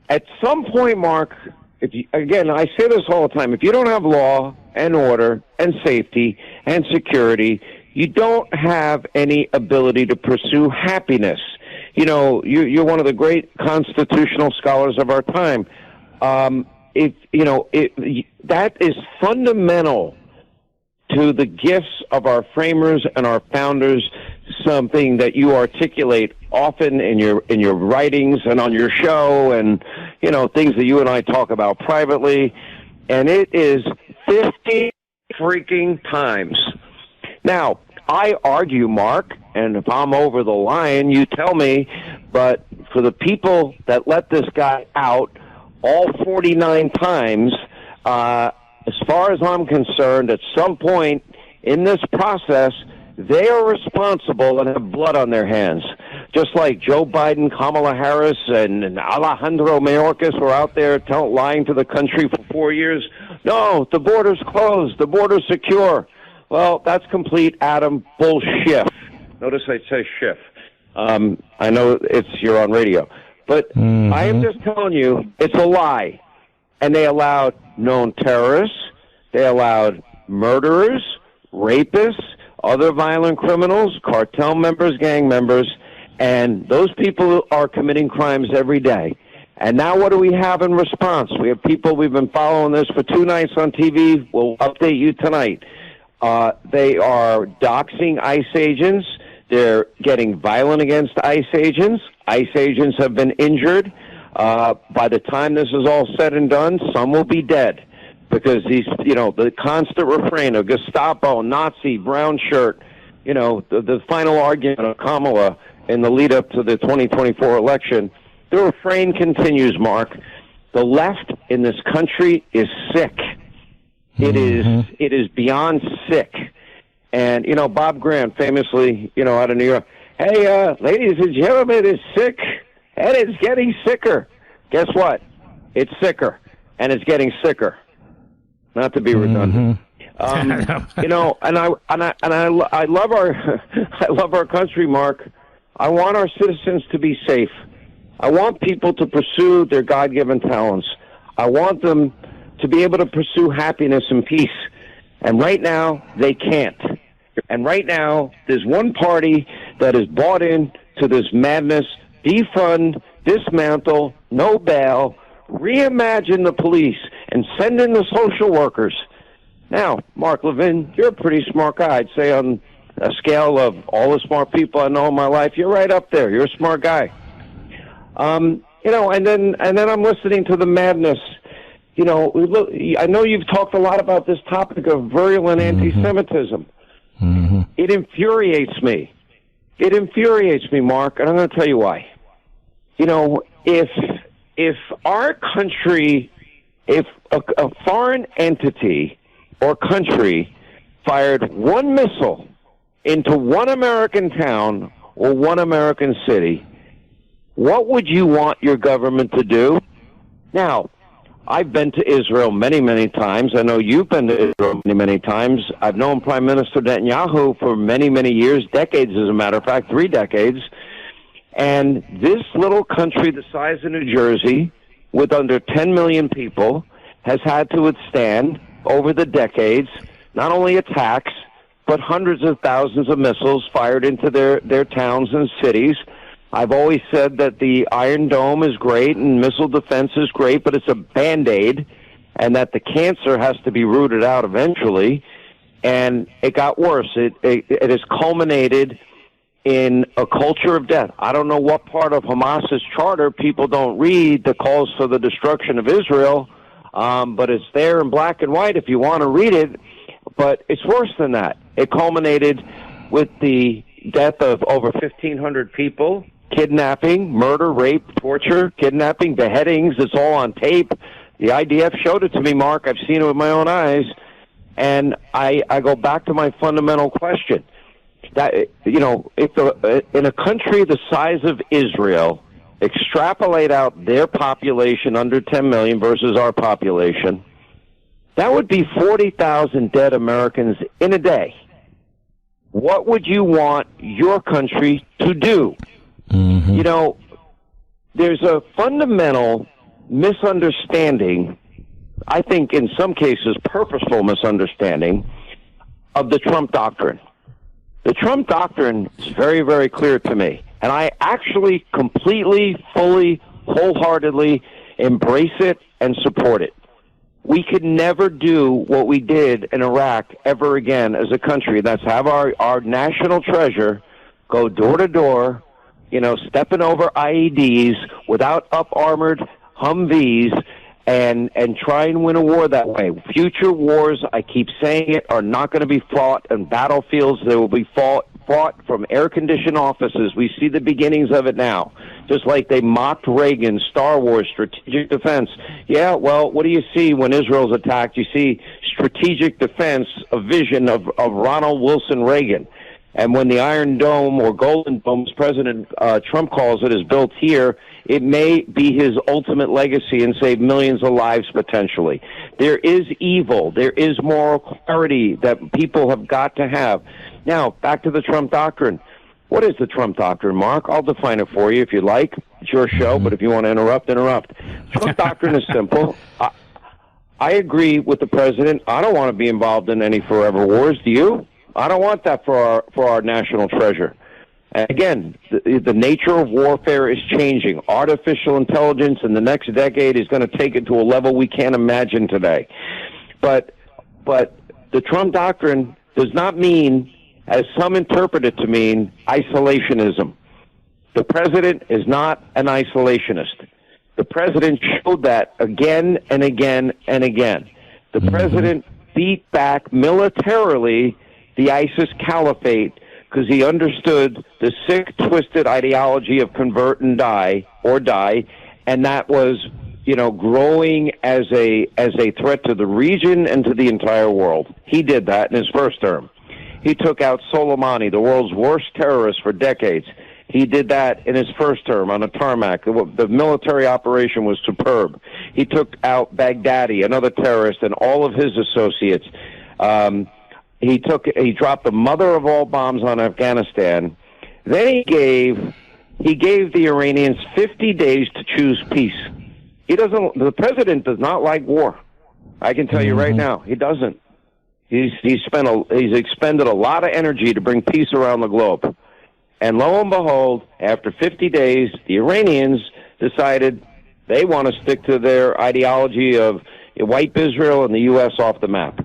Speaker 10: At some point, Mark, again, I say this all the time, if you don't have law and order and safety and security, you don't have any ability to pursue happiness. You're one of the great constitutional scholars of our time. That is fundamental to the gifts of our framers and our founders, something that you articulate often in your writings and on your show, and things that you and I talk about privately, and it is 50 freaking times. Now, I argue, Mark, and if I'm over the line, you tell me, but for the people that let this guy out all 49 times, as far as I'm concerned, at some point in this process, they are responsible and have blood on their hands. Just like Joe Biden, Kamala Harris, and Alejandro Mayorkas were out there lying to the country for 4 years. No, the border's closed. The border's secure. Well, that's complete Adam bullshit. Notice I say shift. I know you're on radio. But I am just telling you, it's a lie. And they allowed known terrorists. They allowed murderers, rapists, other violent criminals, cartel members, gang members, and those people are committing crimes every day. And now what do we have in response? We have people, we've been following this for 2 nights on TV. We'll update you tonight. They are doxing ICE agents. They're getting violent against ICE agents. ICE agents have been injured. By the time this is all said and done, some will be dead. Because the constant refrain of Gestapo, Nazi, brown shirt, the final argument of Kamala in the lead up to the 2024 election, the refrain continues, Mark. The left in this country is sick. It is beyond sick. And, Bob Grant famously, out of New York, hey, ladies and gentlemen, it's sick and it's getting sicker. Guess what? It's sicker and it's getting sicker. Not to be redundant. And I love our country, Mark. I want our citizens to be safe. I want people to pursue their God-given talents. I want them to be able to pursue happiness and peace. And right now, they can't. And right now, there's one party that is bought in to this madness: defund, dismantle, no bail, reimagine the police, and send in the social workers. Now, Mark Levin, you're a pretty smart guy. I'd say on a scale of all the smart people I know in my life, you're right up there. You're a smart guy. And then I'm listening to the madness. Look, I know you've talked a lot about this topic of virulent anti-Semitism. It infuriates me. It infuriates me, Mark, and I'm going to tell you why. If our country, if a foreign entity or country fired one missile into one American town or one American city, what would you want your government to do? Now, I've been to Israel many, many times. I know you've been to Israel many, many times. I've known Prime Minister Netanyahu for many, many years, decades, as a matter of fact, 3 decades. And this little country the size of New Jersey, with under 10 million people, has had to withstand, over the decades, not only attacks, but hundreds of thousands of missiles fired into their towns and cities. I've always said that the Iron Dome is great and missile defense is great, but it's a Band-Aid, and that the cancer has to be rooted out eventually. And it got worse. It has culminated in a culture of death. I don't know what part of Hamas's charter people don't read that calls for the destruction of Israel, but it's there in black and white if you want to read it. But it's worse than that. It culminated with the death of over 1,500 people, kidnapping, murder, rape, torture, kidnapping, beheadings. It's all on tape. The IDF showed it to me, Mark. I've seen it with my own eyes. And I go back to my fundamental question. That, if in a country the size of Israel, extrapolate out their population under 10 million versus our population, that would be 40,000 dead Americans in a day. What would you want your country to do? There's a fundamental misunderstanding, I think in some cases purposeful misunderstanding, of the Trump doctrine. The Trump doctrine is very, very clear to me, and I actually completely, fully, wholeheartedly embrace it and support it. We could never do what we did in Iraq ever again as a country. That's have our national treasure go door to door, stepping over IEDs without up-armored Humvees and try and win a war that way. Future wars, I keep saying it, are not going to be fought in battlefields. They will be fought fought from air-conditioned offices. We see the beginnings of it now. Just like they mocked Reagan, Star Wars, strategic defense. Yeah, well, what do you see when Israel's attacked? You see strategic defense, a vision of Ronald Wilson Reagan. And when the Iron Dome, or Golden Dome, as President Trump calls it, is built here, it may be his ultimate legacy and save millions of lives potentially. There is evil. There is moral clarity that people have got to have. Now, back to the Trump doctrine. What is the Trump doctrine, Mark? I'll define it for you if you like. It's your show, but if you want to interrupt, interrupt. Trump doctrine is simple. I agree with the president. I don't want to be involved in any forever wars. Do you? I don't want that for our national treasure. And again, the nature of warfare is changing. Artificial intelligence in the next decade is going to take it to a level we can't imagine today. But the Trump doctrine does not mean, as some interpret it to mean, isolationism. The president is not an isolationist. The president showed that again and again and again. The president beat back militarily the ISIS caliphate because he understood the sick, twisted ideology of convert and die, or die, and that was, growing as a threat to the region and to the entire world. He did that in his first term. He took out Soleimani, the world's worst terrorist for decades. He did that in his first term on a tarmac. The military operation was superb. He took out Baghdadi, another terrorist, and all of his associates. He dropped the mother of all bombs on Afghanistan. Then he gave the Iranians 50 days to choose peace. The president does not like war. I can tell you right now, he doesn't. He's expended a lot of energy to bring peace around the globe. And lo and behold, after 50 days, the Iranians decided they want to stick to their ideology of wipe Israel and the U.S. off the map.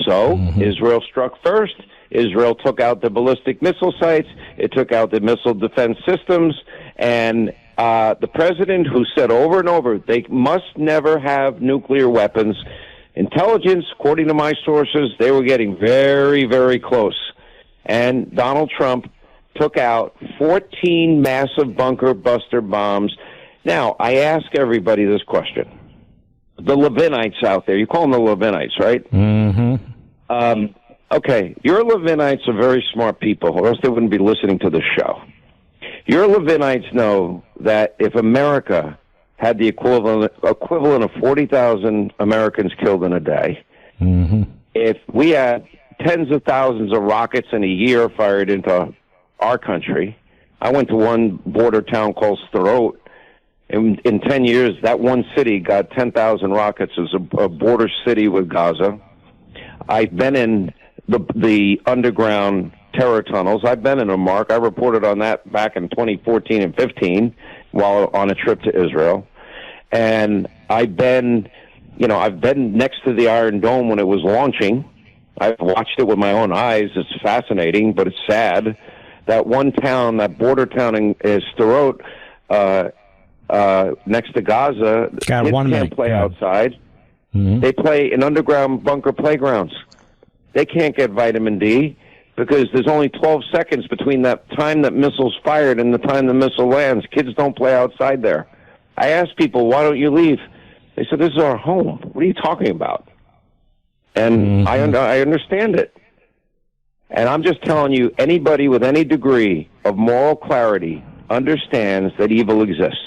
Speaker 10: So Israel struck first. Israel took out the ballistic missile sites. It took out the missile defense systems. And the president, who said over and over, they must never have nuclear weapons. Intelligence, according to my sources, they were getting very, very close. And Donald Trump took out 14 massive bunker buster bombs. Now, I ask everybody this question. The Levinites out there, you call them the Levinites, right? Okay, your Levinites are very smart people, or else they wouldn't be listening to the show. Your Levinites know that if America had the equivalent of 40,000 Americans killed in a day, if we had tens of thousands of rockets in a year fired into our country, I went to one border town called Sderot. In 10 years, that one city got 10,000 rockets. It was a border city with Gaza. I've been in the underground terror tunnels. I've been in them, Mark. I reported on that back in 2014 and 15 while on a trip to Israel. And I've been next to the Iron Dome when it was launching. I've watched it with my own eyes. It's fascinating, but it's sad. That one town, that border town in Sderot, next to Gaza, kids can't play outside. They play in underground bunker playgrounds. They can't get vitamin D because there's only 12 seconds between that time that missile's fired and the time the missile lands. Kids don't play outside there. I asked people, why don't you leave? They said, this is our home. What are you talking about? And I understand it. And I'm just telling you, anybody with any degree of moral clarity understands that evil exists.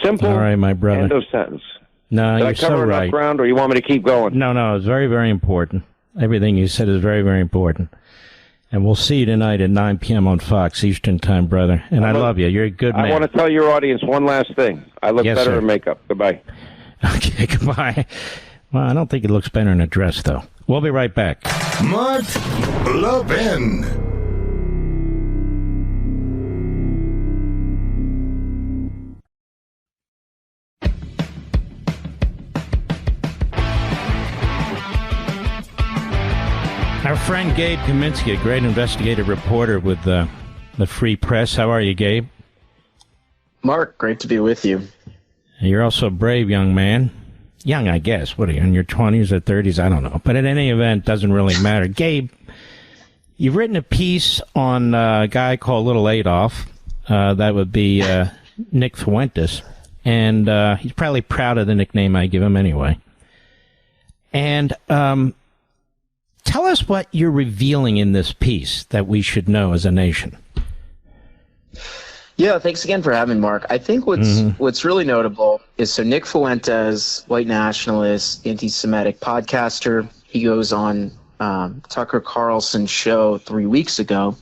Speaker 10: Simple. All right, my brother. End of sentence.
Speaker 1: No,
Speaker 10: you're so right. Did I cover enough ground, or you want me to keep going?
Speaker 1: No, it's very, very important. Everything you said is very, very important. And we'll see you tonight at 9 p.m. on Fox Eastern Time, brother. And I love you. You're a good man.
Speaker 10: I want to tell your audience one last thing. I look better in makeup. Goodbye.
Speaker 1: Okay, goodbye. Well, I don't think it looks better in a dress, though. We'll be right back.
Speaker 2: Mark Levin.
Speaker 1: Our friend Gabe Kaminsky, a great investigative reporter with the Free Press. How are you, Gabe?
Speaker 11: Mark, great to be with you.
Speaker 1: You're also a brave young man. Young, I guess. What are you, in your 20s or 30s? I don't know. But in any event, doesn't really matter. Gabe, You've written a piece on a guy called Little Adolf. That would be Nick Fuentes. And he's probably proud of the nickname I give him anyway. And tell us what you're revealing in this piece that we should know as a nation.
Speaker 11: Yeah, thanks again for having me, Mark. I think what's really notable is, so Nick Fuentes, white nationalist, anti-Semitic podcaster, he goes on Tucker Carlson's show 3 weeks ago.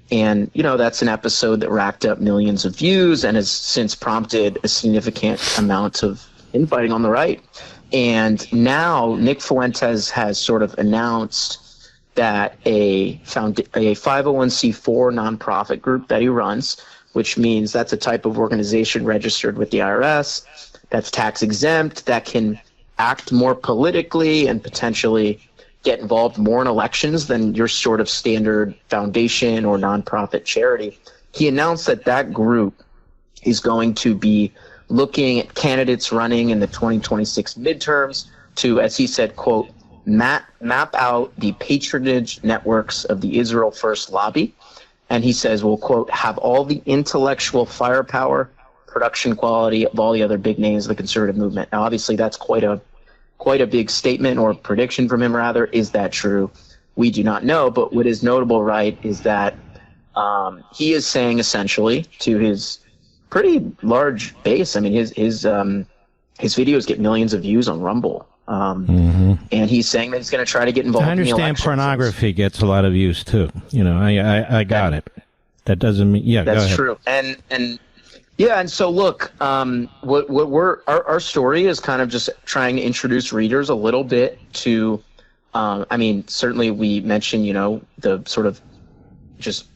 Speaker 11: And, that's an episode that racked up millions of views and has since prompted a significant amount of infighting on the right. And now Nick Fuentes has sort of announced that a 501c4 nonprofit group that he runs, which means that's a type of organization registered with the IRS, that's tax exempt, that can act more politically and potentially get involved more in elections than your sort of standard foundation or nonprofit charity. He announced that group is going to be looking at candidates running in the 2026 midterms to, as he said, quote, map out the patronage networks of the Israel First lobby. And he says, we'll, quote, have all the intellectual firepower, production quality of all the other big names of the conservative movement. Now, obviously, that's quite a big statement, or prediction from him, rather. Is that true? We do not know. But what is notable, right, is that he is saying essentially to his pretty large base. I mean, his videos get millions of views on Rumble. And he's saying that he's going to try to get involved in the elections. I understand pornography
Speaker 1: gets a lot of views too. I got it. That doesn't mean, yeah,
Speaker 11: that's
Speaker 1: go ahead.
Speaker 11: True. And yeah, and so look, what our story is kind of just trying to introduce readers a little bit to, certainly we mentioned, the sort of just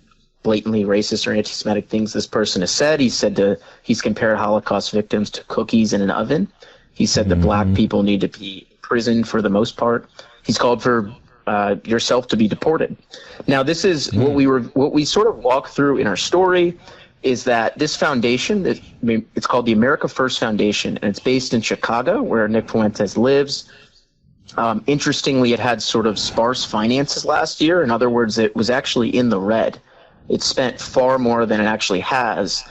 Speaker 11: blatantly racist or anti-Semitic things this person has said. He's compared Holocaust victims to cookies in an oven. He said that black people need to be imprisoned for the most part. He's called for yourself to be deported. Now, this is what we sort of walk through in our story, is that this foundation, it's called the America First Foundation, and it's based in Chicago, where Nick Fuentes lives. Interestingly, it had sort of sparse finances last year. In other words, it was actually in the red. It spent far more than it actually has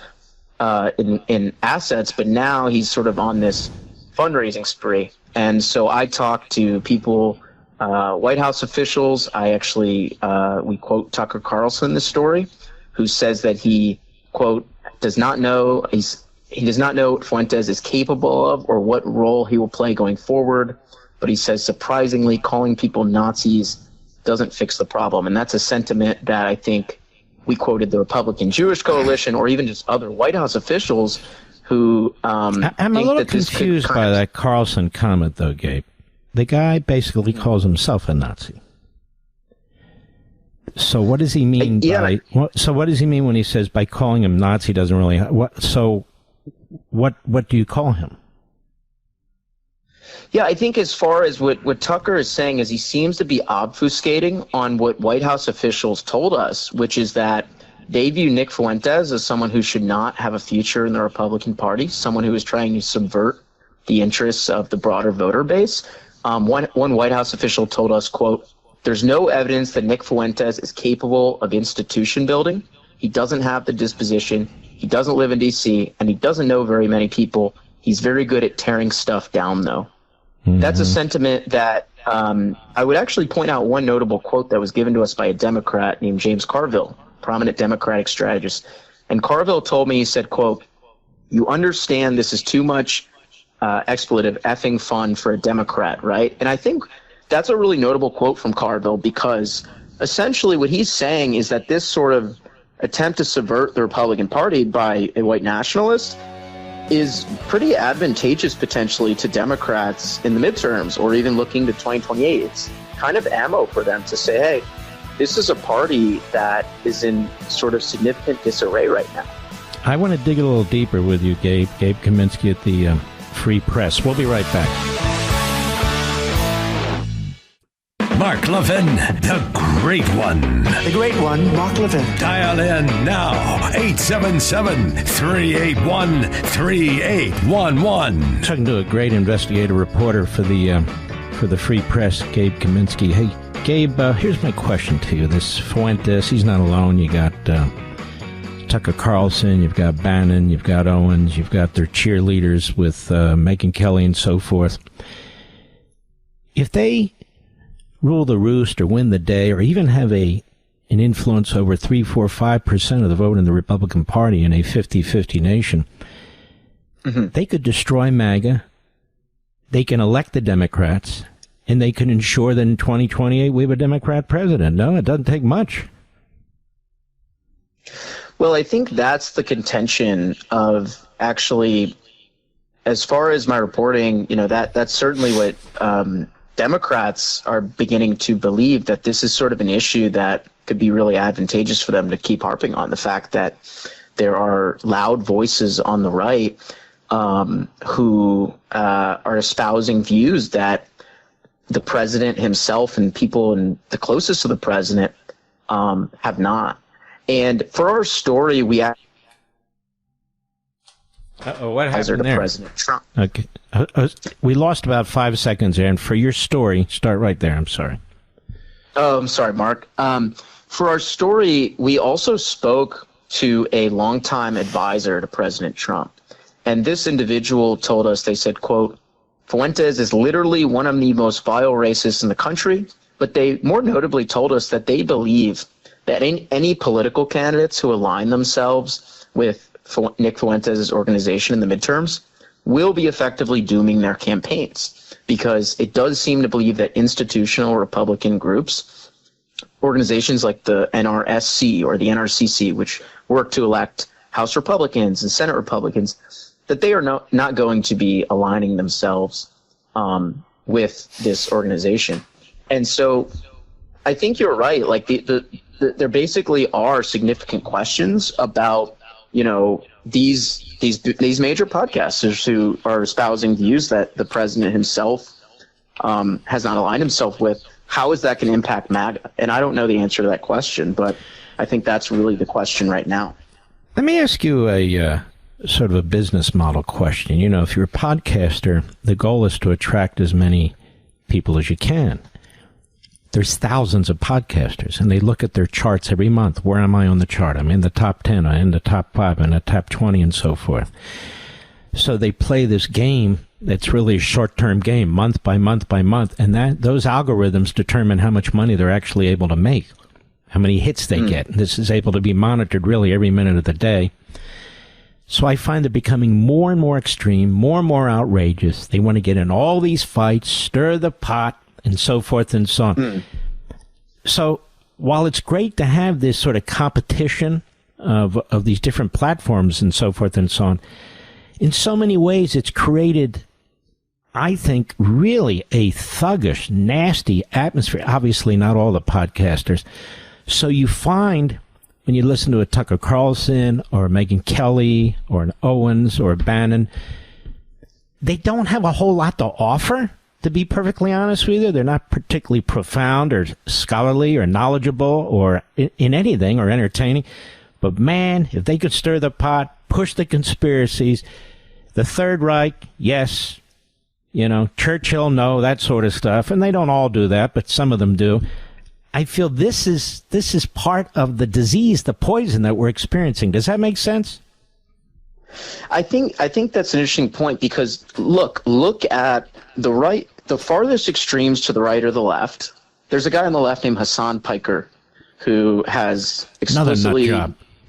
Speaker 11: in assets, but now he's sort of on this fundraising spree. And so I talked to people, White House officials. We quote Tucker Carlson in the story, who says that he, quote, does not know what Fuentes is capable of or what role he will play going forward. But he says, surprisingly, calling people Nazis doesn't fix the problem. And that's a sentiment that I think we quoted the Republican Jewish Coalition, or even just other White House officials who
Speaker 1: I'm a little confused by that Carlson comment, though, Gabe. The guy basically calls himself a Nazi. So what does he mean what does he mean when he says by calling him Nazi doesn't really... What do you call him?
Speaker 11: Yeah, I think as far as what Tucker is saying is he seems to be obfuscating on what White House officials told us, which is that they view Nick Fuentes as someone who should not have a future in the Republican Party, someone who is trying to subvert the interests of the broader voter base. One White House official told us, quote, there's no evidence that Nick Fuentes is capable of institution building. He doesn't have the disposition. He doesn't live in D.C., and he doesn't know very many people. He's very good at tearing stuff down, though. That's a sentiment that I would actually point out one notable quote that was given to us by a Democrat named James Carville, prominent Democratic strategist. And Carville told me, he said, quote, you understand this is too much expletive effing fun for a Democrat, right? And I think that's a really notable quote from Carville, because essentially what he's saying is that this sort of attempt to subvert the Republican Party by a white nationalist is pretty advantageous potentially to Democrats in the midterms, or even looking to 2028. It's kind of ammo for them to say, hey, this is a party that is in sort of significant disarray right now.
Speaker 1: I want to dig a little deeper with you, Gabe. Gabe Kaminsky at the Free Press. We'll be right back.
Speaker 8: Mark Levin, the great one.
Speaker 12: The great one, Mark Levin.
Speaker 8: Dial in now, 877-381-3811.
Speaker 1: Talking to a great investigative reporter for the Free Press, Gabe Kaminsky. Hey, Gabe, here's my question to you. This Fuentes, he's not alone. You got Tucker Carlson, you've got Bannon, you've got Owens, you've got their cheerleaders with Megyn Kelly and so forth. If they rule the roost or win the day or even have an influence over 3, 4, 5% of the vote in the Republican Party in a 50-50 nation, they could destroy MAGA, they can elect the Democrats, and they can ensure that in 2028 we have a Democrat president. No, it doesn't take much.
Speaker 11: Well, I think that's the contention of actually, as far as my reporting, that's certainly what Democrats are beginning to believe, that this is sort of an issue that could be really advantageous for them to keep harping on. The fact that there are loud voices on the right who are espousing views that the president himself and people the closest to the president have not. And for our story, we
Speaker 1: what happened there?
Speaker 11: President Trump.
Speaker 1: Okay, we lost about 5 seconds there. And for your story, start right there. I'm sorry.
Speaker 11: Oh, I'm sorry, Mark. For our story, we also spoke to a longtime advisor to President Trump. And this individual told us, they said, quote, Fuentes is literally one of the most vile racists in the country. But they more notably told us that they believe that any political candidates who align themselves with Nick Fuentes' organization in the midterms will be effectively dooming their campaigns, because it does seem to believe that institutional Republican groups, organizations like the NRSC or the NRCC, which work to elect House Republicans and Senate Republicans, that they are not going to be aligning themselves with this organization. And so I think you're right. Like there basically are significant questions about, these major podcasters who are espousing views that the president himself has not aligned himself with. How is that going to impact MAGA? And I don't know the answer to that question, but I think that's really the question right now.
Speaker 1: Let me ask you a sort of a business model question. If you're a podcaster, the goal is to attract as many people as you can. There's thousands of podcasters, and they look at their charts every month. Where am I on the chart? I'm in the top 10, I'm in the top 5, I'm in the top 20, and so forth. So they play this game that's really a short-term game, month by month by month, and those algorithms determine how much money they're actually able to make, how many hits they get. And this is able to be monitored really every minute of the day. So I find it becoming more and more extreme, more and more outrageous. They want to get in all these fights, stir the pot, and so forth and so on. So while it's great to have this sort of competition of these different platforms and so forth and so on, in so many ways it's created, I think, really a thuggish, nasty atmosphere. Obviously not all the podcasters. So you find, when you listen to a Tucker Carlson or a Megyn Kelly or an Owens or a Bannon, they don't have a whole lot to offer. To be perfectly honest with you, they're not particularly profound or scholarly or knowledgeable or in anything or entertaining. But man, if they could stir the pot, push the conspiracies, the Third Reich, yes, Churchill, no, that sort of stuff. And they don't all do that, but some of them do. I feel this is part of the disease, the poison that we're experiencing. Does that make sense?
Speaker 11: I think that's an interesting point, because look at the right, the farthest extremes to the right or the left. There's a guy on the left named Hassan Piker who has explicitly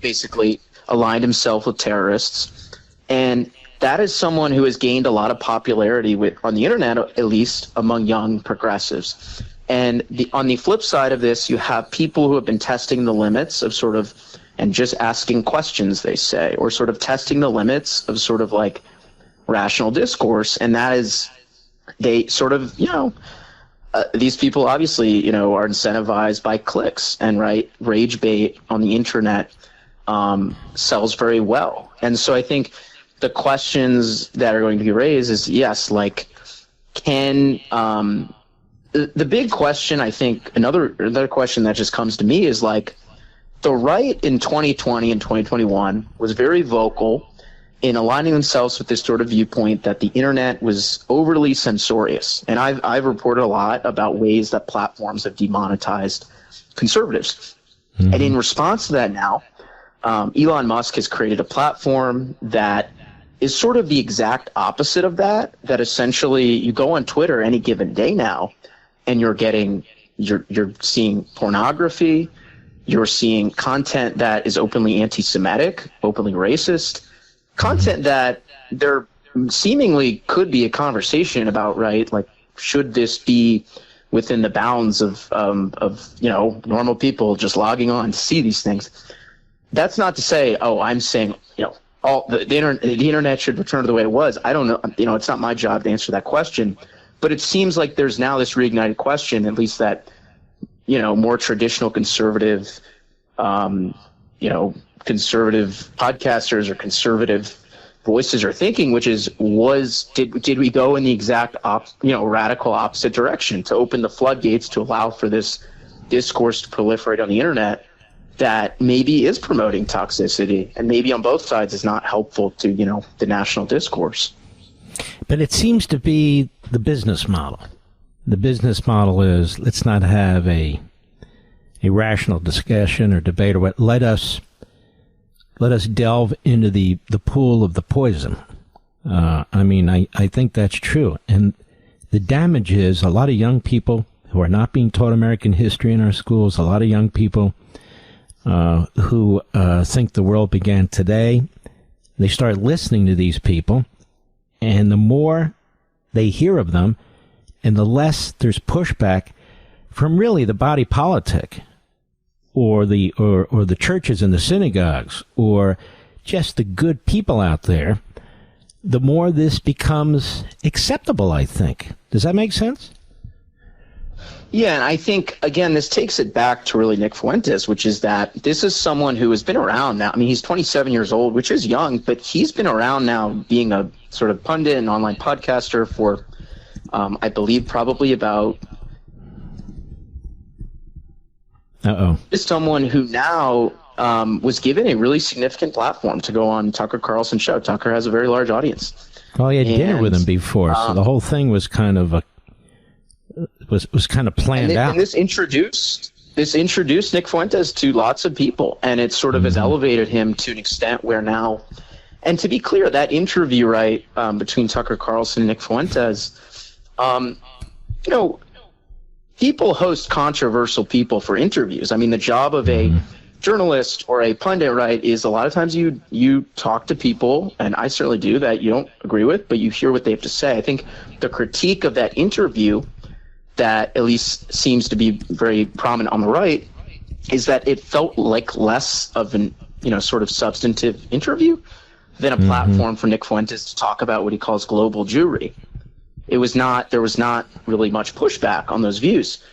Speaker 11: basically aligned himself with terrorists, and that is someone who has gained a lot of popularity on the internet, at least among young progressives. And on the flip side of this, you have people who have been testing the limits of sort of, and just asking questions, they say, or sort of testing the limits of sort of like rational discourse. And that is, they sort of, these people obviously, are incentivized by clicks, and rage bait on the internet sells very well. And so I think the questions that are going to be raised is, yes, like, can, the big question, I think, another question that just comes to me is like, the right in 2020 and 2021 was very vocal in aligning themselves with this sort of viewpoint that the internet was overly censorious. And I've reported a lot about ways that platforms have demonetized conservatives. Mm-hmm. And in response to that now, Elon Musk has created a platform that is sort of the exact opposite of that essentially you go on Twitter any given day now and you're seeing pornography, you're seeing content that is openly anti-Semitic, openly racist, content that there seemingly could be a conversation about, right? Like, should this be within the bounds of normal people just logging on to see these things? That's not to say, I'm saying, all the internet should return to the way it was. I don't know. It's not my job to answer that question, but it seems like there's now this reignited question, at least that, more traditional conservative, conservative podcasters or conservative voices are thinking, which is, did we go in the exact radical opposite direction to open the floodgates to allow for this discourse to proliferate on the internet that maybe is promoting toxicity and maybe on both sides is not helpful to, the national discourse?
Speaker 1: But it seems to be the business model. The business model is, let's not have a rational discussion or debate or what. Let us delve into the pool of the poison. I think that's true. And the damage is a lot of young people who are not being taught American history in our schools, a lot of young people who think the world began today. They start listening to these people, and the more they hear of them, and the less there's pushback from really the body politic, or the churches and the synagogues, or just the good people out there, the more this becomes acceptable, I think. Does that make sense?
Speaker 11: Yeah, and I think, again, this takes it back to really Nick Fuentes, which is that this is someone who has been around now. I mean, he's 27 years old, which is young, but he's been around now being a sort of pundit and online podcaster for, I believe, probably about... is someone who now was given a really significant platform to go on Tucker Carlson's show. Tucker has a very large audience.
Speaker 1: Well, he had dinner with him before, so the whole thing was kind of planned out.
Speaker 11: And this introduced Nick Fuentes to lots of people, and it sort of has elevated him to an extent where now, and to be clear, that interview, right, between Tucker Carlson and Nick Fuentes, people host controversial people for interviews. I mean, the job of a journalist or a pundit, right, is a lot of times you talk to people, and I certainly do, that you don't agree with, but you hear what they have to say. I think the critique of that interview that at least seems to be very prominent on the right is that it felt like less of an, sort of substantive interview than a platform for Nick Fuentes to talk about what he calls global Jewry. There was not really much pushback on those views.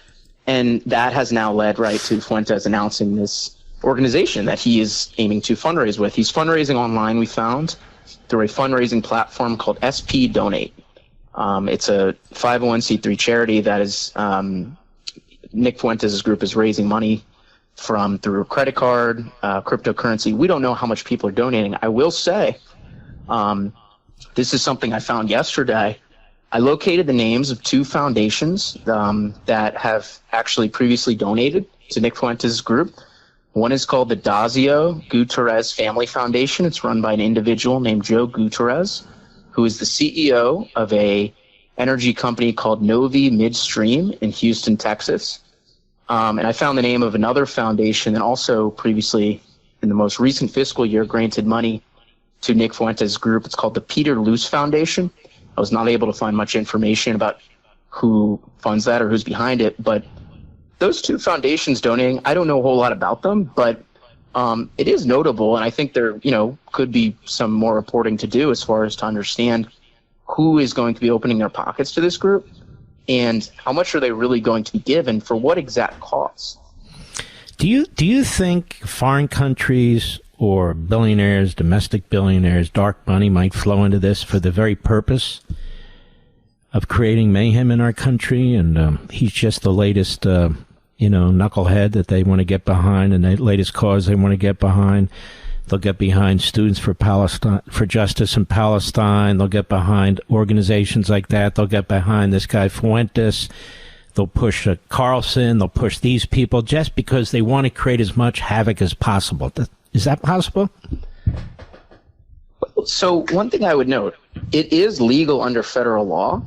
Speaker 11: And that has now led, right, to Fuentes announcing this organization that he is aiming to fundraise with. He's fundraising online, we found, through a fundraising platform called SP Donate. It's a 501c3 charity that is Nick Fuentes' group is raising money through a credit card, cryptocurrency. We don't know how much people are donating. I will say, this is something I found yesterday. I located the names of two foundations that have actually previously donated to Nick Fuentes' group. One is called the Dazio Gutierrez Family Foundation. It's run by an individual named Joe Gutierrez, who is the CEO of a energy company called Novi Midstream in Houston, Texas. And I found the name of another foundation that also previously, in the most recent fiscal year, granted money to Nick Fuentes' group. It's called the Peter Luce Foundation. I was not able to find much information about who funds that or who's behind it, but those two foundations donating, I don't know a whole lot about them, but it is notable, and I think there, could be some more reporting to do as far as to understand who is going to be opening their pockets to this group and how much are they really going to be given for what exact cause.
Speaker 1: Do you think foreign countries or billionaires, domestic billionaires, dark money might flow into this for the very purpose of creating mayhem in our country? And he's just the latest, knucklehead that they want to get behind, and the latest cause they want to get behind. They'll get behind Students for Palestine, for Justice in Palestine. They'll get behind organizations like that. They'll get behind this guy Fuentes. They'll push Carlson. They'll push these people just because they want to create as much havoc as possible. Is that possible?
Speaker 11: So one thing I would note, it is legal under federal law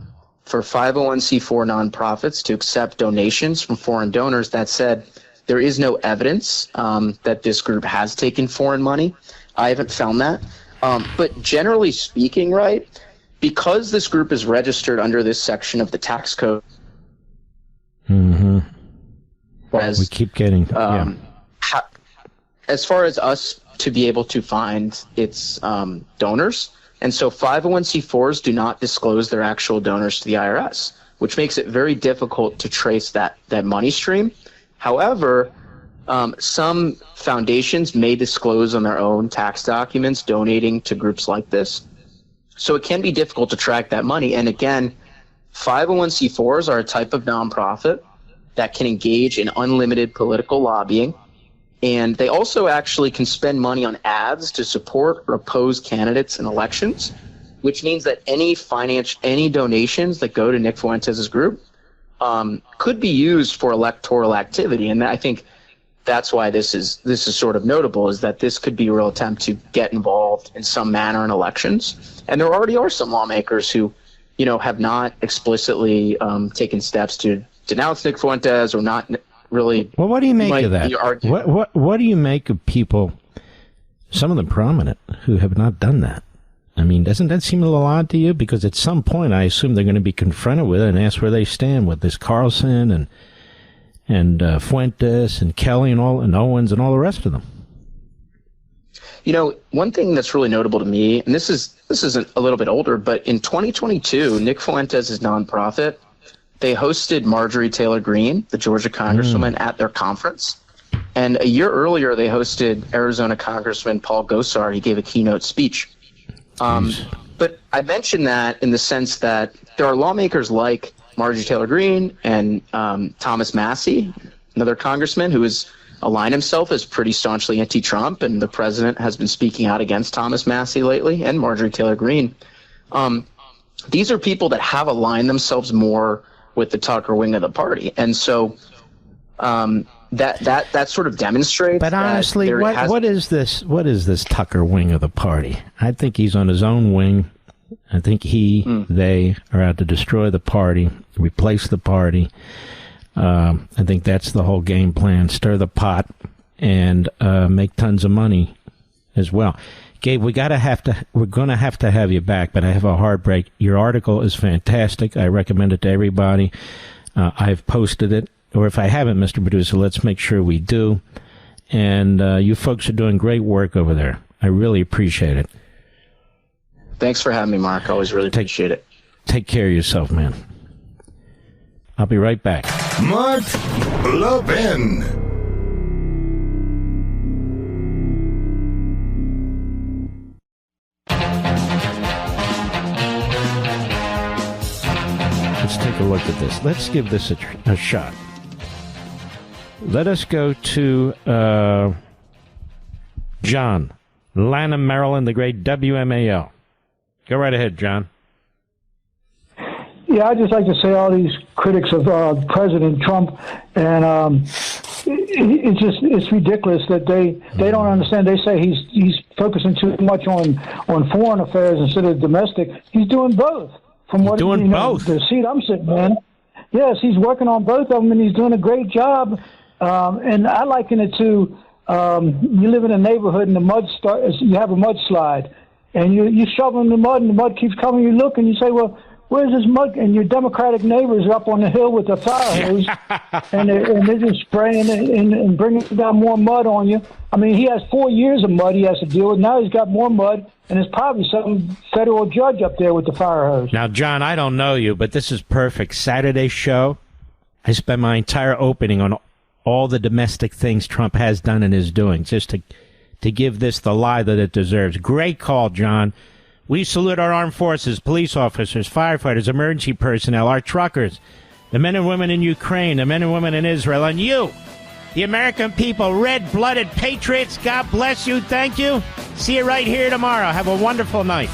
Speaker 11: for 501c4 nonprofits to accept donations from foreign donors. That said, there is no evidence that this group has taken foreign money. I haven't found that. But generally speaking, right, because this group is registered under this section of the tax code,
Speaker 1: we keep getting
Speaker 11: as far as us to be able to find its donors. And so 501c4s do not disclose their actual donors to the IRS, which makes it very difficult to trace that money stream. However, some foundations may disclose on their own tax documents donating to groups like this. So it can be difficult to track that money. And again, 501c4s are a type of nonprofit that can engage in unlimited political lobbying. And they also actually can spend money on ads to support or oppose candidates in elections, which means that any donations that go to Nick Fuentes' group could be used for electoral activity. And I think that's why this is sort of notable, is that this could be a real attempt to get involved in some manner in elections. And there already are some lawmakers who, have not explicitly taken steps to denounce Nick Fuentes or not really.
Speaker 1: Well, what do you make of that? What do you make of people, some of them prominent, who have not done that? I mean, doesn't that seem a little odd to you? Because at some point, I assume they're going to be confronted with it and ask where they stand with this Carlson and Fuentes and Kelly and Owens and all the rest of them.
Speaker 11: One thing that's really notable to me, and this is a little bit older, but in 2022, Nick Fuentes' nonprofit, they hosted Marjorie Taylor Greene, the Georgia congresswoman, at their conference. And a year earlier, they hosted Arizona Congressman Paul Gosar. He gave a keynote speech. But I mention that in the sense that there are lawmakers like Marjorie Taylor Greene and Thomas Massie, another congressman who has aligned himself as pretty staunchly anti-Trump, and the president has been speaking out against Thomas Massie lately and Marjorie Taylor Greene. These are people that have aligned themselves more with the Tucker wing of the party, and so that sort of demonstrates.
Speaker 1: But honestly, what is this? What is this Tucker wing of the party? I think he's on his own wing. I think they are out to destroy the party, replace the party. I think that's the whole game plan: stir the pot and make tons of money as well. Gabe, we're going to have to have you back, but I have a hard break. Your article is fantastic. I recommend it to everybody. I've posted it, or if I haven't, Mr. Producer, let's make sure we do. And you folks are doing great work over there. I really appreciate it.
Speaker 11: Thanks for having me, Mark. I always really appreciate it.
Speaker 1: Take care of yourself, man. I'll be right back.
Speaker 2: Mark Levin.
Speaker 1: Let's take a look at this. Let's give this a shot. Let us go to John, Lanham, Maryland, the great WMAL. Go right ahead, John.
Speaker 12: Yeah, I'd just like to say all these critics of President Trump, and it's ridiculous that they don't understand. They say he's focusing too much on foreign affairs instead of domestic. He's doing both. From what both. The seat I'm sitting in, yes, he's working on both of them, and he's doing a great job. And I liken it to you live in a neighborhood and you have a mudslide, and you shovel in the mud, and the mud keeps coming. You look and you say, well, where's this mud? And your Democratic neighbors are up on the hill with a fire hose, and they're just spraying and bringing down more mud on you. I mean, he has 4 years of mud he has to deal with. Now he's got more mud, and there's probably some federal judge up there with the fire hose.
Speaker 1: Now, John, I don't know you, but this is perfect. Saturday show, I spent my entire opening on all the domestic things Trump has done and is doing, just to give this the lie that it deserves. Great call, John. We salute our armed forces, police officers, firefighters, emergency personnel, our truckers, the men and women in Ukraine, the men and women in Israel, and you, the American people, red-blooded patriots. God bless you. Thank you. See you right here tomorrow. Have a wonderful night.